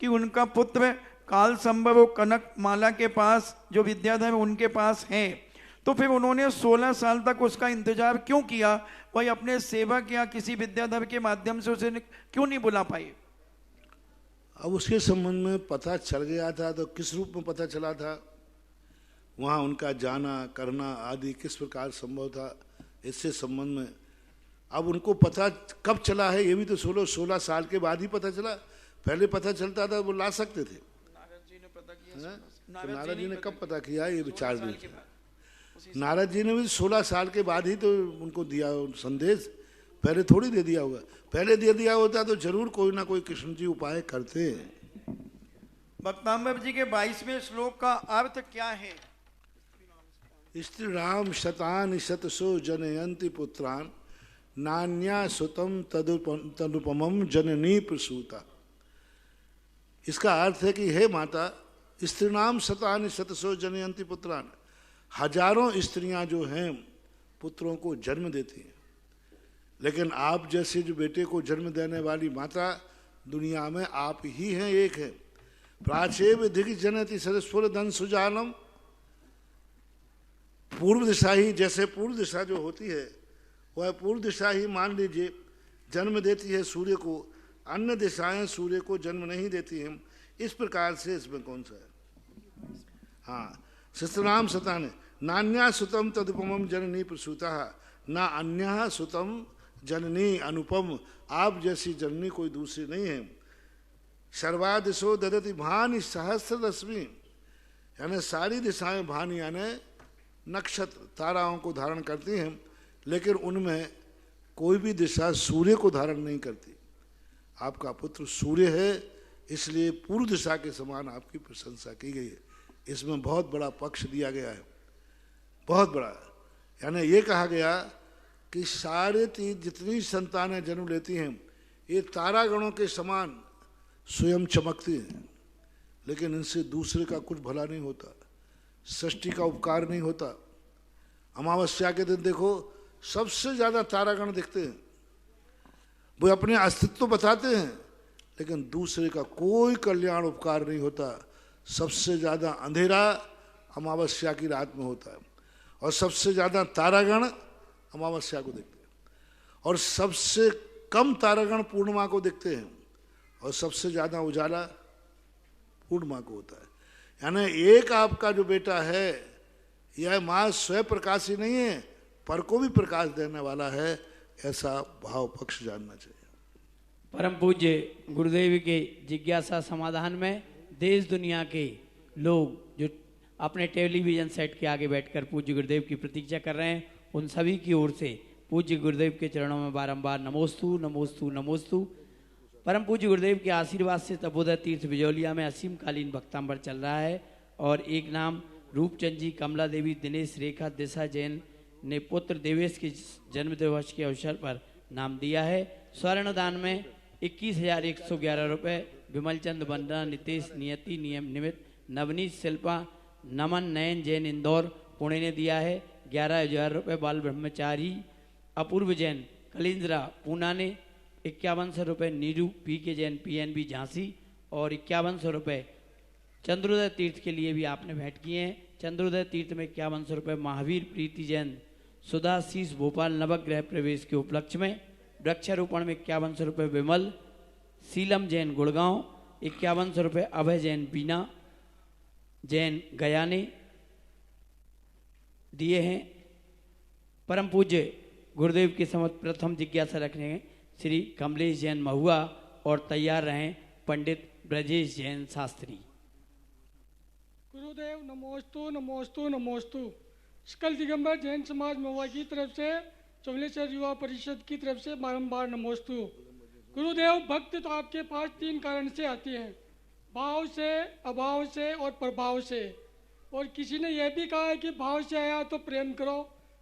कि उनका पुत्र काल संभव कनक माला के पास जो विद्याधर उनके पास है, तो फिर उन्होंने 16 साल तक उसका इंतजार क्यों किया? वही अपने सेवक या किसी विद्याधर के माध्यम से उसे क्यों नहीं बुला पाए? अब उसके संबंध में पता चल गया था तो किस रूप में पता चला था, वहाँ उनका जाना करना आदि किस प्रकार संभव था, इससे संबंध में अब उनको पता कब चला है ये भी तो 16 साल के बाद ही पता चला। पहले पता चलता था वो ला सकते थे। नारद जी ने पता किया, तो नारद जी ने कब पता किया ये विचार भी। नारद जी ने भी 16 साल के बाद ही तो उनको दिया संदेश, पहले थोड़ी दे दिया होगा। पहले दे दिया होता तो जरूर कोई ना कोई कृष्ण जी उपाय करते। भक्तांबर जी के 22वें श्लोक का अर्थ क्या है? स्त्री राम शतान शतसो जनयंति पुत्रान नान्या सुतम तदुपमम जननी प्रसूता। इसका अर्थ है कि हे माता, स्त्री नाम शतान शतसो जनयंति पुत्रान, हजारों स्त्रियां जो हैं पुत्रों को जन्म देती हैं, लेकिन आप जैसे जो बेटे को जन्म देने वाली माता दुनिया में आप ही हैं, एक है। प्राचेव दिग् जनति सरस्वत धन सुजानम, पूर्व दिशा ही, जैसे पूर्व दिशा जो होती है वह पूर्व दिशा ही मान लीजिए जन्म देती है सूर्य को, अन्य दिशाएं सूर्य को जन्म नहीं देती हैं। इस प्रकार से इसमें कौन सा है? हाँ, शिस्तनाम सतान नान्या सुतम तदुपम जननी प्रसूता, ना अन्य सुतम जननी अनुपम, आप जैसी जननी कोई दूसरी नहीं है। सर्वादिशो ददति भानि सहस्र रश्मि, यानी सारी दिशाएं भानि यानी नक्षत्र ताराओं को धारण करती हैं, लेकिन उनमें कोई भी दिशा सूर्य को धारण नहीं करती। आपका पुत्र सूर्य है, इसलिए पूर्व दिशा के समान आपकी प्रशंसा की गई है। इसमें बहुत बड़ा पक्ष दिया गया है, बहुत बड़ा। यानी ये कहा गया कि सारे जितनी संतानें जन्म लेती हैं ये तारागणों के समान स्वयं चमकती हैं, लेकिन इनसे दूसरे का कुछ भला नहीं होता, सृष्टि का उपकार नहीं होता। अमावस्या के दिन देखो सबसे ज्यादा तारागण दिखते हैं, वो अपने अस्तित्व बताते हैं, लेकिन दूसरे का कोई कल्याण उपकार नहीं होता। सबसे ज्यादा अंधेरा अमावस्या की रात में होता है और सबसे ज्यादा तारागण अमावस्या को देखते हैं। और सबसे कम तारागण पूर्णिमा को दिखते हैं और सबसे ज्यादा उजाला पूर्णिमा को होता है। यानी एक आपका जो बेटा है यह माँ स्वयं प्रकाशी नहीं है, पर को भी प्रकाश देने वाला है, ऐसा भाव पक्ष जानना चाहिए। परम पूज्य गुरुदेव के जिज्ञासा समाधान में देश दुनिया के लोग जो अपने टेलीविजन सेट के आगे बैठकर पूज्य गुरुदेव की प्रतीक्षा कर रहे हैं, उन सभी की ओर से पूज्य गुरुदेव के चरणों में बारंबार नमोस्तु नमोस्तु नमोस्तु। परम पूज्य गुरुदेव के आशीर्वाद से तपोदय तीर्थ बिजौलिया में असीम कालीन भक्तांबर चल रहा है और एक नाम रूपचंद जी, कमला देवी, दिनेश, रेखा, दिशा जैन ने पुत्र देवेश के जन्मदिवस के अवसर पर नाम दिया है। स्वर्ण दान में 21,111 रुपये विमलचंद बंडा, नितेश, नियति, नियम निमित, नवनीत, शिल्पा, नमन, नयन जैन इंदौर पुणे ने दिया है। 11,000 रुपये बाल ब्रह्मचारी अपूर्व जैन कलिंद्रा पूना ने, 5100 रुपये नीरू पी के जैन PNB झांसी और 5100 रुपये चंद्रोदय तीर्थ के लिए भी आपने भेंट किए हैं। चंद्रोदय तीर्थ में 5100 रुपये महावीर प्रीति जैन सुधाशीष भोपाल नवग्रह प्रवेश के उपलक्ष्य में। वृक्षारोपण में 5100 रुपये विमल सीलम जैन गुड़गांव, 5100 रुपये अभय जैन बीना जैन गया ने दिए हैं। परम पूज्य गुरुदेव के समक्ष प्रथम जिज्ञासा रखने श्री कमलेश जैन महुआ और तैयार रहें पंडित ब्रजेश जैन शास्त्री। गुरुदेव नमोस्तु नमोस्तु नमोस्तु। सकल दिगंबर जैन समाज महुआ की तरफ से, चौलेश्वर युवा परिषद की तरफ से बारंबार नमोस्तु। गुरुदेव, भक्त तो आपके पास 3 कारण से आते हैं, भाव से, अभाव से और प्रभाव से। और किसी ने यह भी कहा है कि भाव से आया तो प्रेम करो,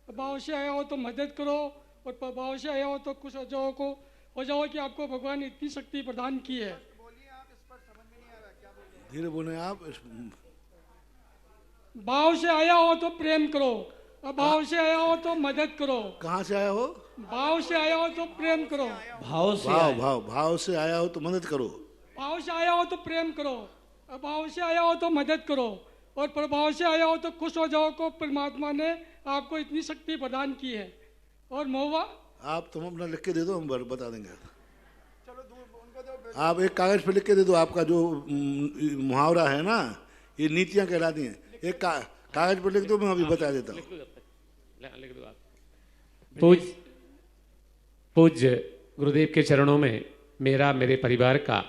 अभाव से आया हो तो मदद करो और प्रभाव से आया हो तो खुश हो जाओ कि आपको भगवान इतनी शक्ति प्रदान की है। धीरे बोले आप। भाव से आया हो तो प्रेम करो, अभाव से आया हो तो मदद करो। कहाँ से आया हो? भाव से आया हो तो प्रेम करो, भाव से भाव से आया हो तो मदद करो, भाव से आया हो तो प्रेम करो, अभाव से आया हो तो मदद करो और प्रभाव से आया हो तो खुश हो जाओ को परमात्मा ने आपको इतनी शक्ति प्रदान की है। और महुआ आप तुम अपना लिख के दे दो, हम बता देंगे। आप एक कागज पे लिख के दे दो, आपका जो मुहावरा है ना, ये नीतियां कहलाती हैं। एक कागज पे लिख दो, मैं अभी बता देता हूँ। पूज्य गुरुदेव के चरणों में मेरा, मेरे परिवार का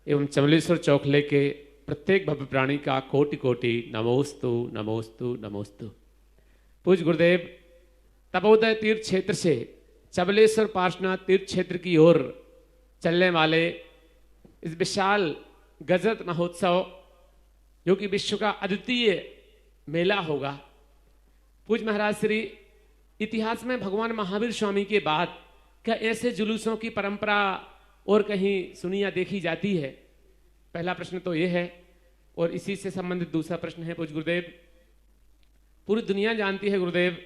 एवं चमलेश्वर चौखले के प्रत्येक भव्य प्राणी का कोटि कोटि नमोस्तु नमोस्तु नमोस्तु। पूज्य गुरुदेव तपोदय तीर्थ क्षेत्र से चबलेश्वर पार्श्वनाथ तीर्थ क्षेत्र की ओर चलने वाले इस विशाल गजरत महोत्सव, जो कि विश्व का अद्वितीय मेला होगा। पूज्य महाराज श्री, इतिहास में भगवान महावीर स्वामी के बाद क्या ऐसे जुलूसों की परंपरा और कहीं सुनी या देखी जाती है? पहला प्रश्न तो ये है। और इसी से संबंधित दूसरा प्रश्न है, पूज्य गुरुदेव, पूरी दुनिया जानती है गुरुदेव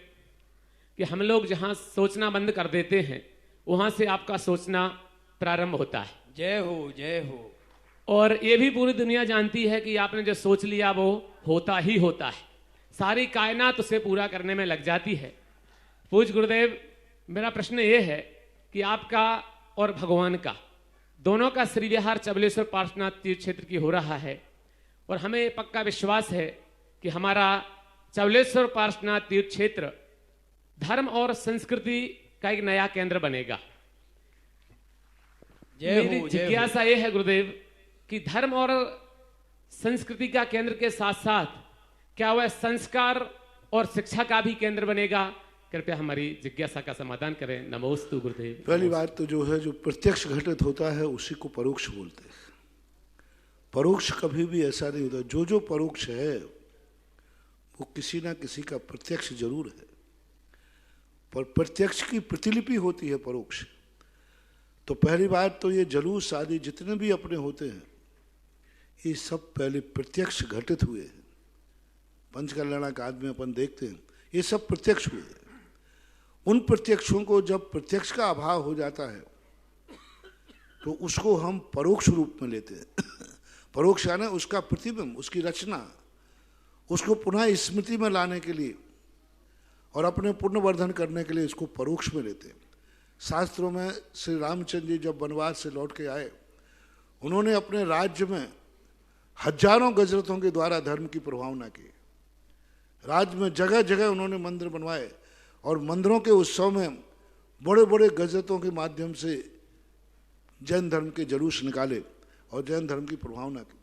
कि हम लोग जहां सोचना बंद कर देते हैं वहां से आपका सोचना प्रारंभ होता है। जय हो जय हो। और ये भी पूरी दुनिया जानती है कि आपने जो सोच लिया वो होता ही होता है, सारी कायनात उसे पूरा करने में लग जाती है। पूज्य गुरुदेव, मेरा प्रश्न ये है कि आपका और भगवान का दोनों का श्री विहार चबलेश्वर पार्श्वनाथ तीर्थ क्षेत्र की हो रहा है और हमें पक्का विश्वास है कि हमारा चबलेश्वर पार्श्वनाथ तीर्थ क्षेत्र धर्म और संस्कृति का एक नया केंद्र बनेगा। मेरी जिज्ञासा यह है गुरुदेव कि धर्म और संस्कृति का केंद्र के साथ साथ क्या वह संस्कार और शिक्षा का भी केंद्र बनेगा? कृपया हमारी जिज्ञासा का समाधान करें। नमोस्तु गुरुदेव। पहली बात तो जो है, जो प्रत्यक्ष घटित होता है उसी को परोक्ष बोलते हैं। परोक्ष कभी भी ऐसा नहीं होता। जो परोक्ष है वो किसी ना किसी का प्रत्यक्ष जरूर है, पर प्रत्यक्ष की प्रतिलिपि होती है परोक्ष। तो पहली बात तो ये जुलूस आदि जितने भी अपने होते हैं ये सब पहले प्रत्यक्ष घटित हुए हैं। पंचकल्याण काद में अपन देखते हैं ये सब प्रत्यक्ष हुए हैं। उन प्रत्यक्षों को जब प्रत्यक्ष का अभाव हो जाता है तो उसको हम परोक्ष रूप में लेते हैं। परोक्ष यानी उसका प्रतिबिंब, उसकी रचना, उसको पुनः स्मृति में लाने के लिए और अपने पुण्यवर्धन करने के लिए इसको परोक्ष में लेते हैं। शास्त्रों में श्री रामचंद्र जी जब वनवास से लौट के आए, उन्होंने अपने राज्य में हजारों गजरथों के द्वारा धर्म की प्रभावना की। राज्य में जगह जगह उन्होंने मंदिर बनवाए और मंदिरों के उत्सव में बड़े बड़े गजरथों के माध्यम से जैन धर्म के जुलूस निकाले और जैन धर्म की प्रभावना की।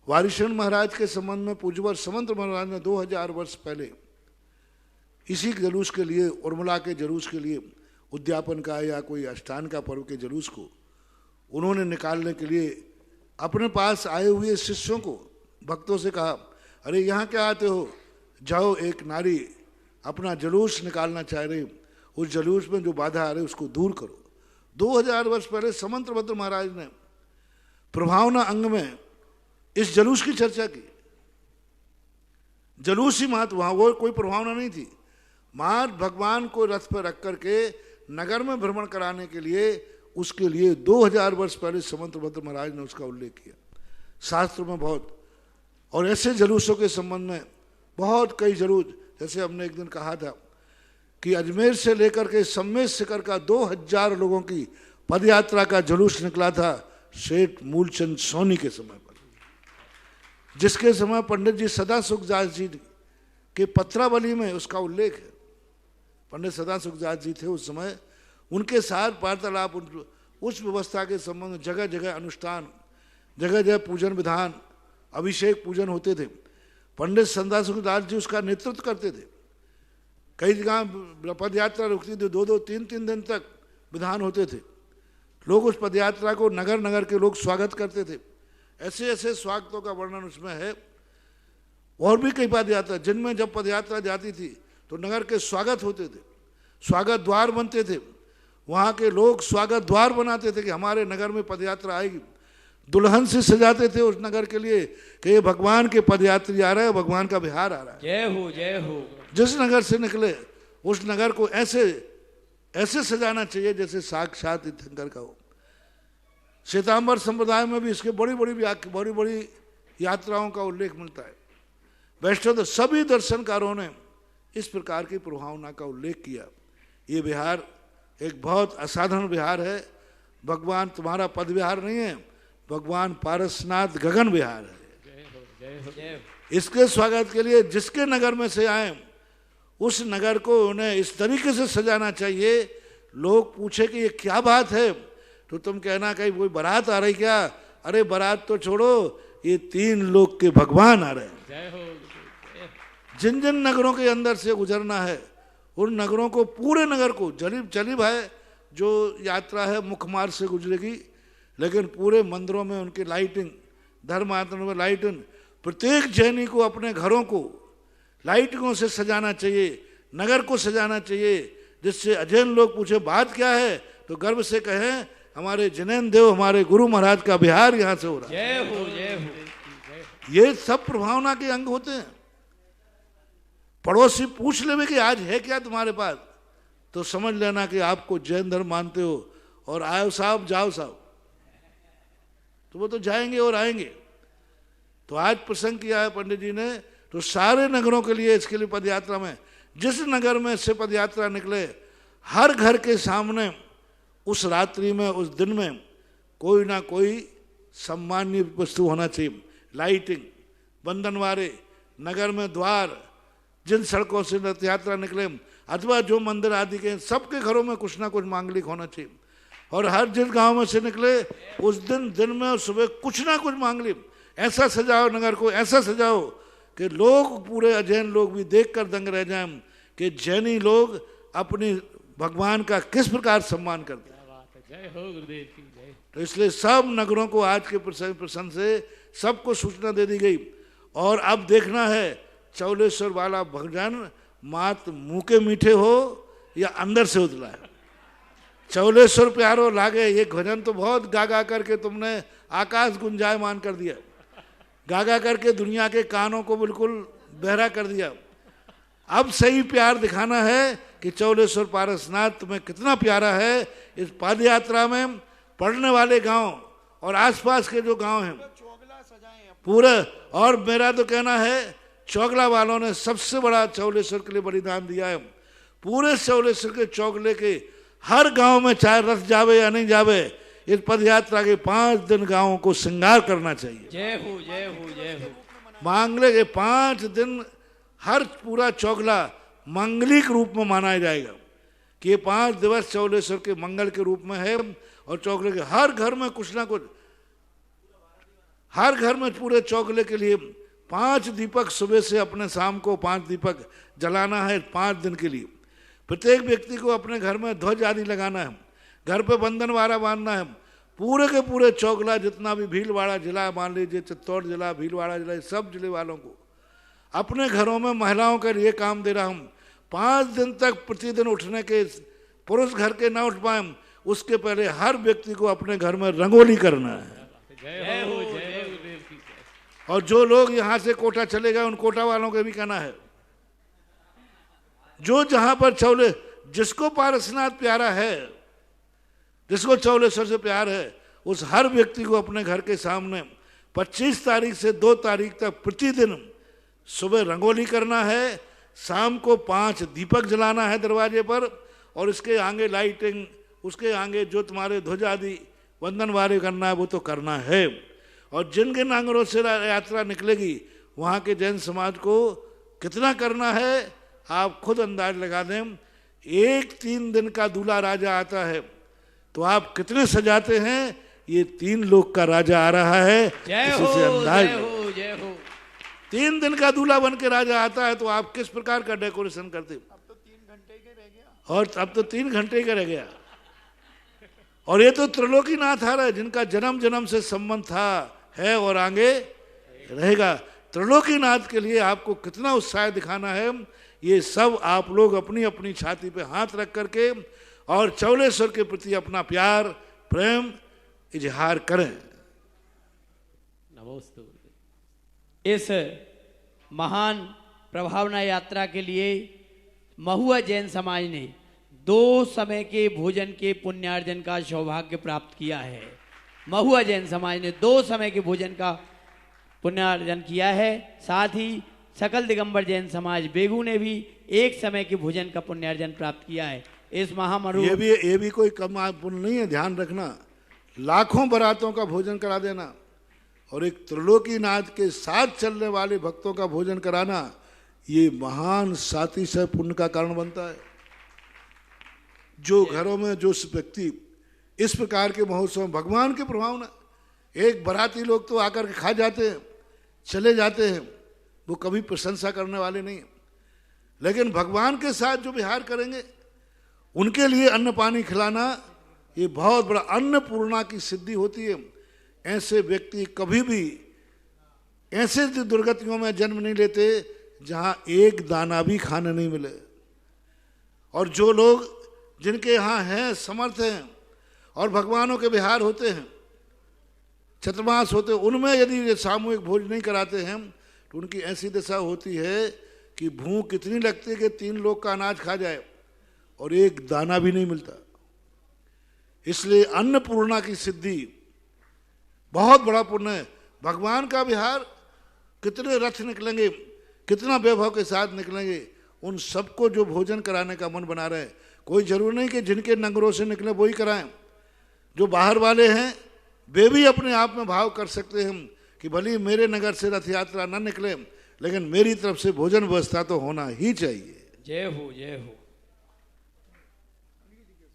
वारिशरण महाराज के संबंध में पूज्यवर समंत महाराज ने 2000 वर्ष पहले इसी जुलूस के लिए, उर्मिला के जुलूस के लिए, उद्यापन का या कोई अष्टान का पर्व के जुलूस को उन्होंने निकालने के लिए अपने पास आए हुए शिष्यों को, भक्तों से कहा, अरे यहाँ क्या आते हो, जाओ, एक नारी अपना जुलूस निकालना चाह रही, उस जुलूस में जो बाधा आ रही उसको दूर करो। 2000 वर्ष पहले समंतभद्र महाराज ने प्रभावना अंग में इस जुलूस की चर्चा की। जुलूस ही महत्व, वहां वो कोई प्रभावना नहीं थी। मां भगवान को रथ पर रख करके नगर में भ्रमण कराने के लिए, उसके लिए 2000 वर्ष पहले समंतभद्र महाराज ने उसका उल्लेख किया शास्त्र में बहुत। और ऐसे जुलूसों के संबंध में बहुत कई जुलूस, जैसे हमने एक दिन कहा था कि अजमेर से लेकर के सम्मेद शिखर का 2000 लोगों की पदयात्रा का जुलूस निकला था सेठ मूलचंद सोनी के समय पर, जिसके समय पंडित जी सदा सुखदास जी के पत्रावली में उसका उल्लेख है। पंडित सदा सुखदास जी थे उस समय, उनके साथ वार्तालाप, उस व्यवस्था के संबंध में जगह जगह अनुष्ठान, जगह जगह पूजन विधान, अभिषेक पूजन होते थे। पंडित सदा सुखदास जी उसका नेतृत्व करते थे। कई जगह पद यात्रा रुकती थी, 2-2, 3-3 दिन तक विधान होते थे। लोग उस पद यात्रा को नगर नगर के लोग स्वागत करते थे। ऐसे ऐसे स्वागतों का वर्णन उसमें है। और भी कई पद यात्रा जिनमें जब पद यात्रा जाती थी तो नगर के स्वागत होते थे, स्वागत द्वार बनते थे। वहाँ के लोग स्वागत द्वार बनाते थे कि हमारे नगर में पदयात्रा आएगी। दुल्हन से सजाते थे उस नगर के लिए कि ये भगवान के पदयात्री आ रहे हैं, भगवान का बिहार आ रहा है। जय हो, जय हो। जिस नगर से निकले उस नगर को ऐसे ऐसे सजाना चाहिए जैसे साक्षात तीर्थंकर का हो। श्वेतांबर संप्रदाय में भी इसके बड़ी बड़ी यात्राओं का उल्लेख मिलता है। वैष्णव सभी दर्शनकारों ने इस प्रकार की प्रभावना का उल्लेख किया। ये बिहार एक बहुत असाधारण बिहार है। भगवान तुम्हारा पद विहार नहीं है, भगवान पारसनाथ गगन विहार है। इसके स्वागत के लिए जिसके नगर में से आए उस नगर को उन्हें इस तरीके से सजाना चाहिए, लोग पूछे कि ये क्या बात है तो तुम कहना कहीं कोई बारात आ रही क्या? अरे बारात तो छोड़ो, ये 3 लोक के भगवान आ रहे हैं। जिन जिन नगरों के अंदर से गुजरना है उन नगरों को, पूरे नगर को, चली भाई जो यात्रा है मुख्य मार्ग से गुजरेगी, लेकिन पूरे मंदिरों में उनकी लाइटिंग, धर्म आश्रम में लाइटिंग, प्रत्येक जैनी को अपने घरों को लाइटिंगों से सजाना चाहिए, नगर को सजाना चाहिए, जिससे अजैन लोग पूछे बात क्या है तो गर्व से कहें हमारे जैन देव, हमारे गुरु महाराज का बिहार यहाँ से हो रहा है। जय हो, जय हो। ये सब प्रभावना के अंग होते हैं। पड़ोसी पूछ ले कि आज है क्या तुम्हारे पास, तो समझ लेना कि आपको जैन धर्म मानते हो और आओ साहब जाओ साहब, तो वो तो जाएंगे और आएंगे। तो आज प्रसंग किया है पंडित जी ने, तो सारे नगरों के लिए, इसके लिए पदयात्रा में जिस नगर में से पदयात्रा निकले, हर घर के सामने उस रात्रि में, उस दिन में कोई ना कोई सम्मानीय वस्तु होना चाहिए। लाइटिंग, बंधनवारे, नगर में द्वार, जिन सड़कों से रथ यात्रा निकले अथवा जो मंदिर आदि के, सबके घरों में कुछ ना कुछ मांगलिक होना चाहिए। और हर जिस गांव में से निकले उस दिन में सुबह कुछ ना कुछ मांगलिक ऐसा सजाओ, नगर को ऐसा सजाओ कि लोग, पूरे अजैन लोग भी देखकर दंग रह जाएं कि जैनी लोग अपनी भगवान का किस प्रकार सम्मान करते हैं। जय हो गुरुदेव की जय। तो इसलिए सब नगरों को आज के प्रसंग से सबको सूचना दे दी गई। और अब देखना है चौलेश्वर वाला भजन मात मुंह के मीठे हो या अंदर से उतला है। चौलेश्वर प्यारो लागे, ये भजन तो बहुत गा गा करके तुमने आकाश गुंजायमान कर दिया, गा गा करके दुनिया के कानों को बिल्कुल बहरा कर दिया। अब सही प्यार दिखाना है कि चौलेश्वर पारसनाथ तुम्हें कितना प्यारा है। इस पद यात्रा में पढ़ने वाले गांव और आसपास के जो गांव हैं पूरे, और मेरा तो कहना है चौगला वालों ने सबसे बड़ा चौलेश्वर के लिए बलिदान दिया है। पूरे चौलेश्वर के चौगले के हर गांव में चाहे रथ जावे या नहीं जावे, इस पद यात्रा के 5 दिन गांवों को श्रृंगार करना चाहिए। जय हो, जय हो, जय हो। मांगलिक के 5 दिन हर पूरा चौगला मांगलिक रूप में मनाया जाएगा कि ये 5 दिवस चौलेश्वर के मंगल के रूप में है। और चौगले के हर घर में कुछ ना कुछ, हर घर में पूरे चौगले के लिए 5 दीपक सुबह से अपने शाम को 5 दीपक जलाना है 5 दिन के लिए। प्रत्येक व्यक्ति को अपने घर में ध्वज आदि लगाना है, घर पे बंधन वारा बांधना है। पूरे के पूरे चौगला जितना भी भीलवाड़ा जिला, मान लीजिए चित्तौड़ जिला, भीलवाड़ा जिला, सब जिले वालों को अपने घरों में महिलाओं के लिए काम दे रहा हूँ। 5 दिन तक प्रतिदिन उठने के, पुरुष घर के ना उठ पाए उसके पहले हर व्यक्ति को अपने घर में रंगोली करना है। जय हो, जय हो। और जो लोग यहाँ से कोटा चले गए उन कोटा वालों के भी कहना है, जो जहां पर चौले, जिसको पारसनाथ प्यारा है, जिसको चौलेश्वर से प्यार है, उस हर व्यक्ति को अपने घर के सामने 25 तारीख से 2 तारीख तक प्रतिदिन सुबह रंगोली करना है, शाम को 5 दीपक जलाना है दरवाजे पर, और इसके आगे लाइटिंग, उसके आगे जो तुम्हारे ध्वज आदि वंदन वारे करना है वो तो करना है। और जिन जिन आंगनों से यात्रा निकलेगी वहाँ के जैन समाज को कितना करना है आप खुद अंदाज लगा दें। 3 दिन का दूल्हा राजा आता है तो आप कितने सजाते हैं, ये 3 लोग का राजा आ रहा है, इसी से अंदाज। जय हो, जय हो। 3 दिन का दूल्हा बन के राजा आता है तो आप किस प्रकार का डेकोरेशन करते। अब तो 3 घंटे के रह गया, और अब तो 3 घंटे का रह गया। और ये तो त्रिलोकीनाथ आ रहा है जिनका जन्म जन्म से संबंध था, है और आगे रहेगा। त्रिलोकीनाथ के लिए आपको कितना उत्साह दिखाना है, ये सब आप लोग अपनी अपनी छाती पे हाथ रख करके और चौलेश्वर के प्रति अपना प्यार प्रेम इजहार करें। नमोस्तु। इस महान प्रभावना यात्रा के लिए महुआ जैन समाज ने 2 समय के भोजन के पुण्यार्जन का सौभाग्य प्राप्त किया है। महुआ जैन समाज ने 2 समय के भोजन का पुण्यार्जन किया है। साथ ही सकल दिगंबर जैन समाज बेगू ने भी 1 समय के भोजन का पुण्यार्जन प्राप्त किया है। इस महामरु ये भी कोई कम पुण्य नहीं है, ध्यान रखना। लाखों बारातों का भोजन करा देना और एक त्रिलोकीनाथ के साथ चलने वाले भक्तों का भोजन कराना, ये महान सातिशय पुण्य का कारण बनता है। जो घरों में जो व्यक्ति इस प्रकार के महोत्सव में भगवान के प्रभाव ना, एक बाराती लोग तो आकर के खा जाते हैं चले जाते हैं, वो कभी प्रशंसा करने वाले नहीं, लेकिन भगवान के साथ जो विहार करेंगे उनके लिए अन्न पानी खिलाना ये बहुत बड़ा अन्नपूर्णा की सिद्धि होती है। ऐसे व्यक्ति कभी भी ऐसे दुर्गतियों में जन्म नहीं लेते जहां एक दाना भी खाने नहीं मिले। और जो लोग जिनके यहाँ हैं, समर्थ हैं और भगवानों के विहार होते हैं, चतुर्मास होते हैं, उनमें यदि ये सामूहिक भोज नहीं कराते हैं तो उनकी ऐसी दशा होती है कि भूख इतनी लगती है कि 3 लोग का अनाज खा जाए और एक दाना भी नहीं मिलता। इसलिए अन्नपूर्णा की सिद्धि बहुत बड़ा पुण्य है। भगवान का विहार, कितने रथ निकलेंगे, कितना वैभव के साथ निकलेंगे, उन सबको जो भोजन कराने का मन बना रहे हैं। कोई जरूर नहीं कि जिनके नगरों से निकले वही कराएं, जो बाहर वाले हैं वे भी अपने आप में भाव कर सकते हैं कि भले मेरे नगर से रथ यात्रा न निकले लेकिन मेरी तरफ से भोजन व्यवस्था तो होना ही चाहिए। जय हो, जय हो।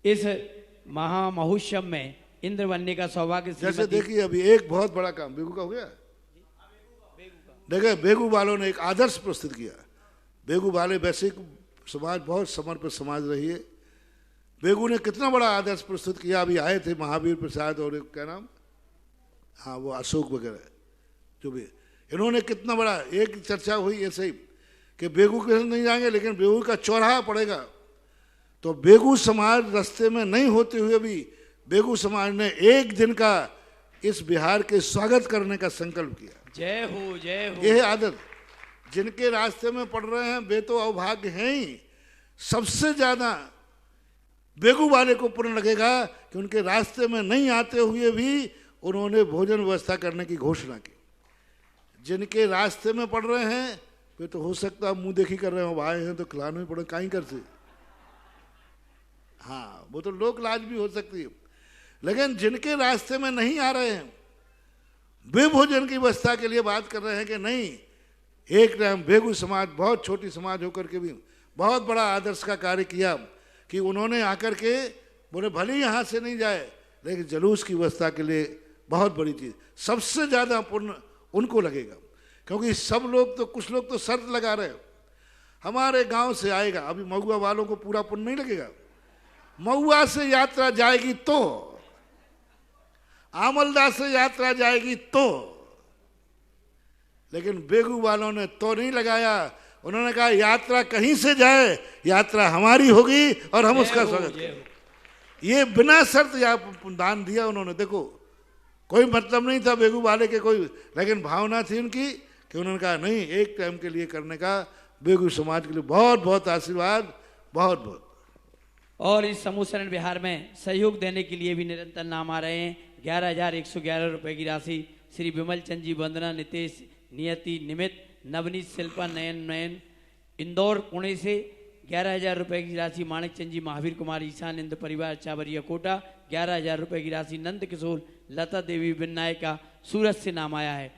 इस महामहोत्सव में इंद्र बनने का सौभाग्य जैसे देखिए अभी एक बहुत बड़ा काम बेगू का हो गया। देखिए बेगू वालों ने एक आदर्श प्रस्तुत किया। बेगू वाले वैसे समाज बहुत समर्पित समाज रही है। बेगू ने कितना बड़ा आदर्श प्रस्तुत किया। अभी आए थे महावीर प्रसाद और एक क्या नाम, हाँ वो अशोक वगैरह, जो भी इन्होंने कितना बड़ा एक चर्चा हुई ऐसे ही कि बेगू के नहीं जाएंगे लेकिन बेगू का चौराहा पड़ेगा। तो बेगू समाज रास्ते में नहीं होते हुए भी बेगू समाज ने 1 दिन का इस बिहार के स्वागत करने का संकल्प किया। जय हो, जय हो। यह आदत जिनके रास्ते में पड़ रहे हैं वे तो अभाग्य हैं ही। सबसे ज्यादा बेगू वाले को पुण्य लगेगा कि उनके रास्ते में नहीं आते हुए भी उन्होंने भोजन व्यवस्था करने की घोषणा की। जिनके रास्ते में पड़ रहे हैं वे तो हो सकता है मुंह देखी कर रहे हो, आए हैं तो खिलाने ही पड़े, कहीं करते। हाँ, वो तो लोक लाज भी हो सकती है, लेकिन जिनके रास्ते में नहीं आ रहे हैं, वे भोजन की व्यवस्था के लिए बात कर रहे हैं कि नहीं। एक टाइम बेगू समाज बहुत छोटी समाज होकर के भी बहुत बड़ा आदर्श का कार्य किया कि उन्होंने आकर के बोले भले यहाँ से नहीं जाए, लेकिन जुलूस की व्यवस्था के लिए बहुत बड़ी चीज़, सबसे ज़्यादा पुण्य उनको लगेगा, क्योंकि सब लोग तो, कुछ लोग तो शर्त लगा रहे हैं हमारे गांव से आएगा। अभी महुआ वालों को पूरा पुण्य नहीं लगेगा, महुआ से यात्रा जाएगी तो, आमलदा से यात्रा जाएगी तो, लेकिन बेगू वालों ने तो नहीं लगाया। उन्होंने कहा यात्रा कहीं से जाए, यात्रा हमारी होगी और हम उसका स्वागत करेंगे। ये बिना शर्त या दान दिया उन्होंने। देखो कोई मतलब नहीं था बेगू वाले के कोई, लेकिन भावना थी उनकी कि उन्होंने कहा नहीं, एक टाइम के लिए करने का। बेगू समाज के लिए बहुत बहुत आशीर्वाद, बहुत बहुत। और इस समूह शरण विहार में सहयोग देने के लिए भी निरंतर नाम आ रहे हैं। 11,111 रुपए की राशि श्री विमल चंद जी, वंदना, नितेश, नियति, निमित, नवनीत, शिल्पा, नयन इंदौर पुणे से 11,000 रुपए की राशि माणिक चंद जी, महावीर कुमार, ईशान इंद्र परिवार, चावरिया कोटा 11,000 रुपए की राशि नंद किशोर, लता देवी, विनायका, सूरत से नाम आया है।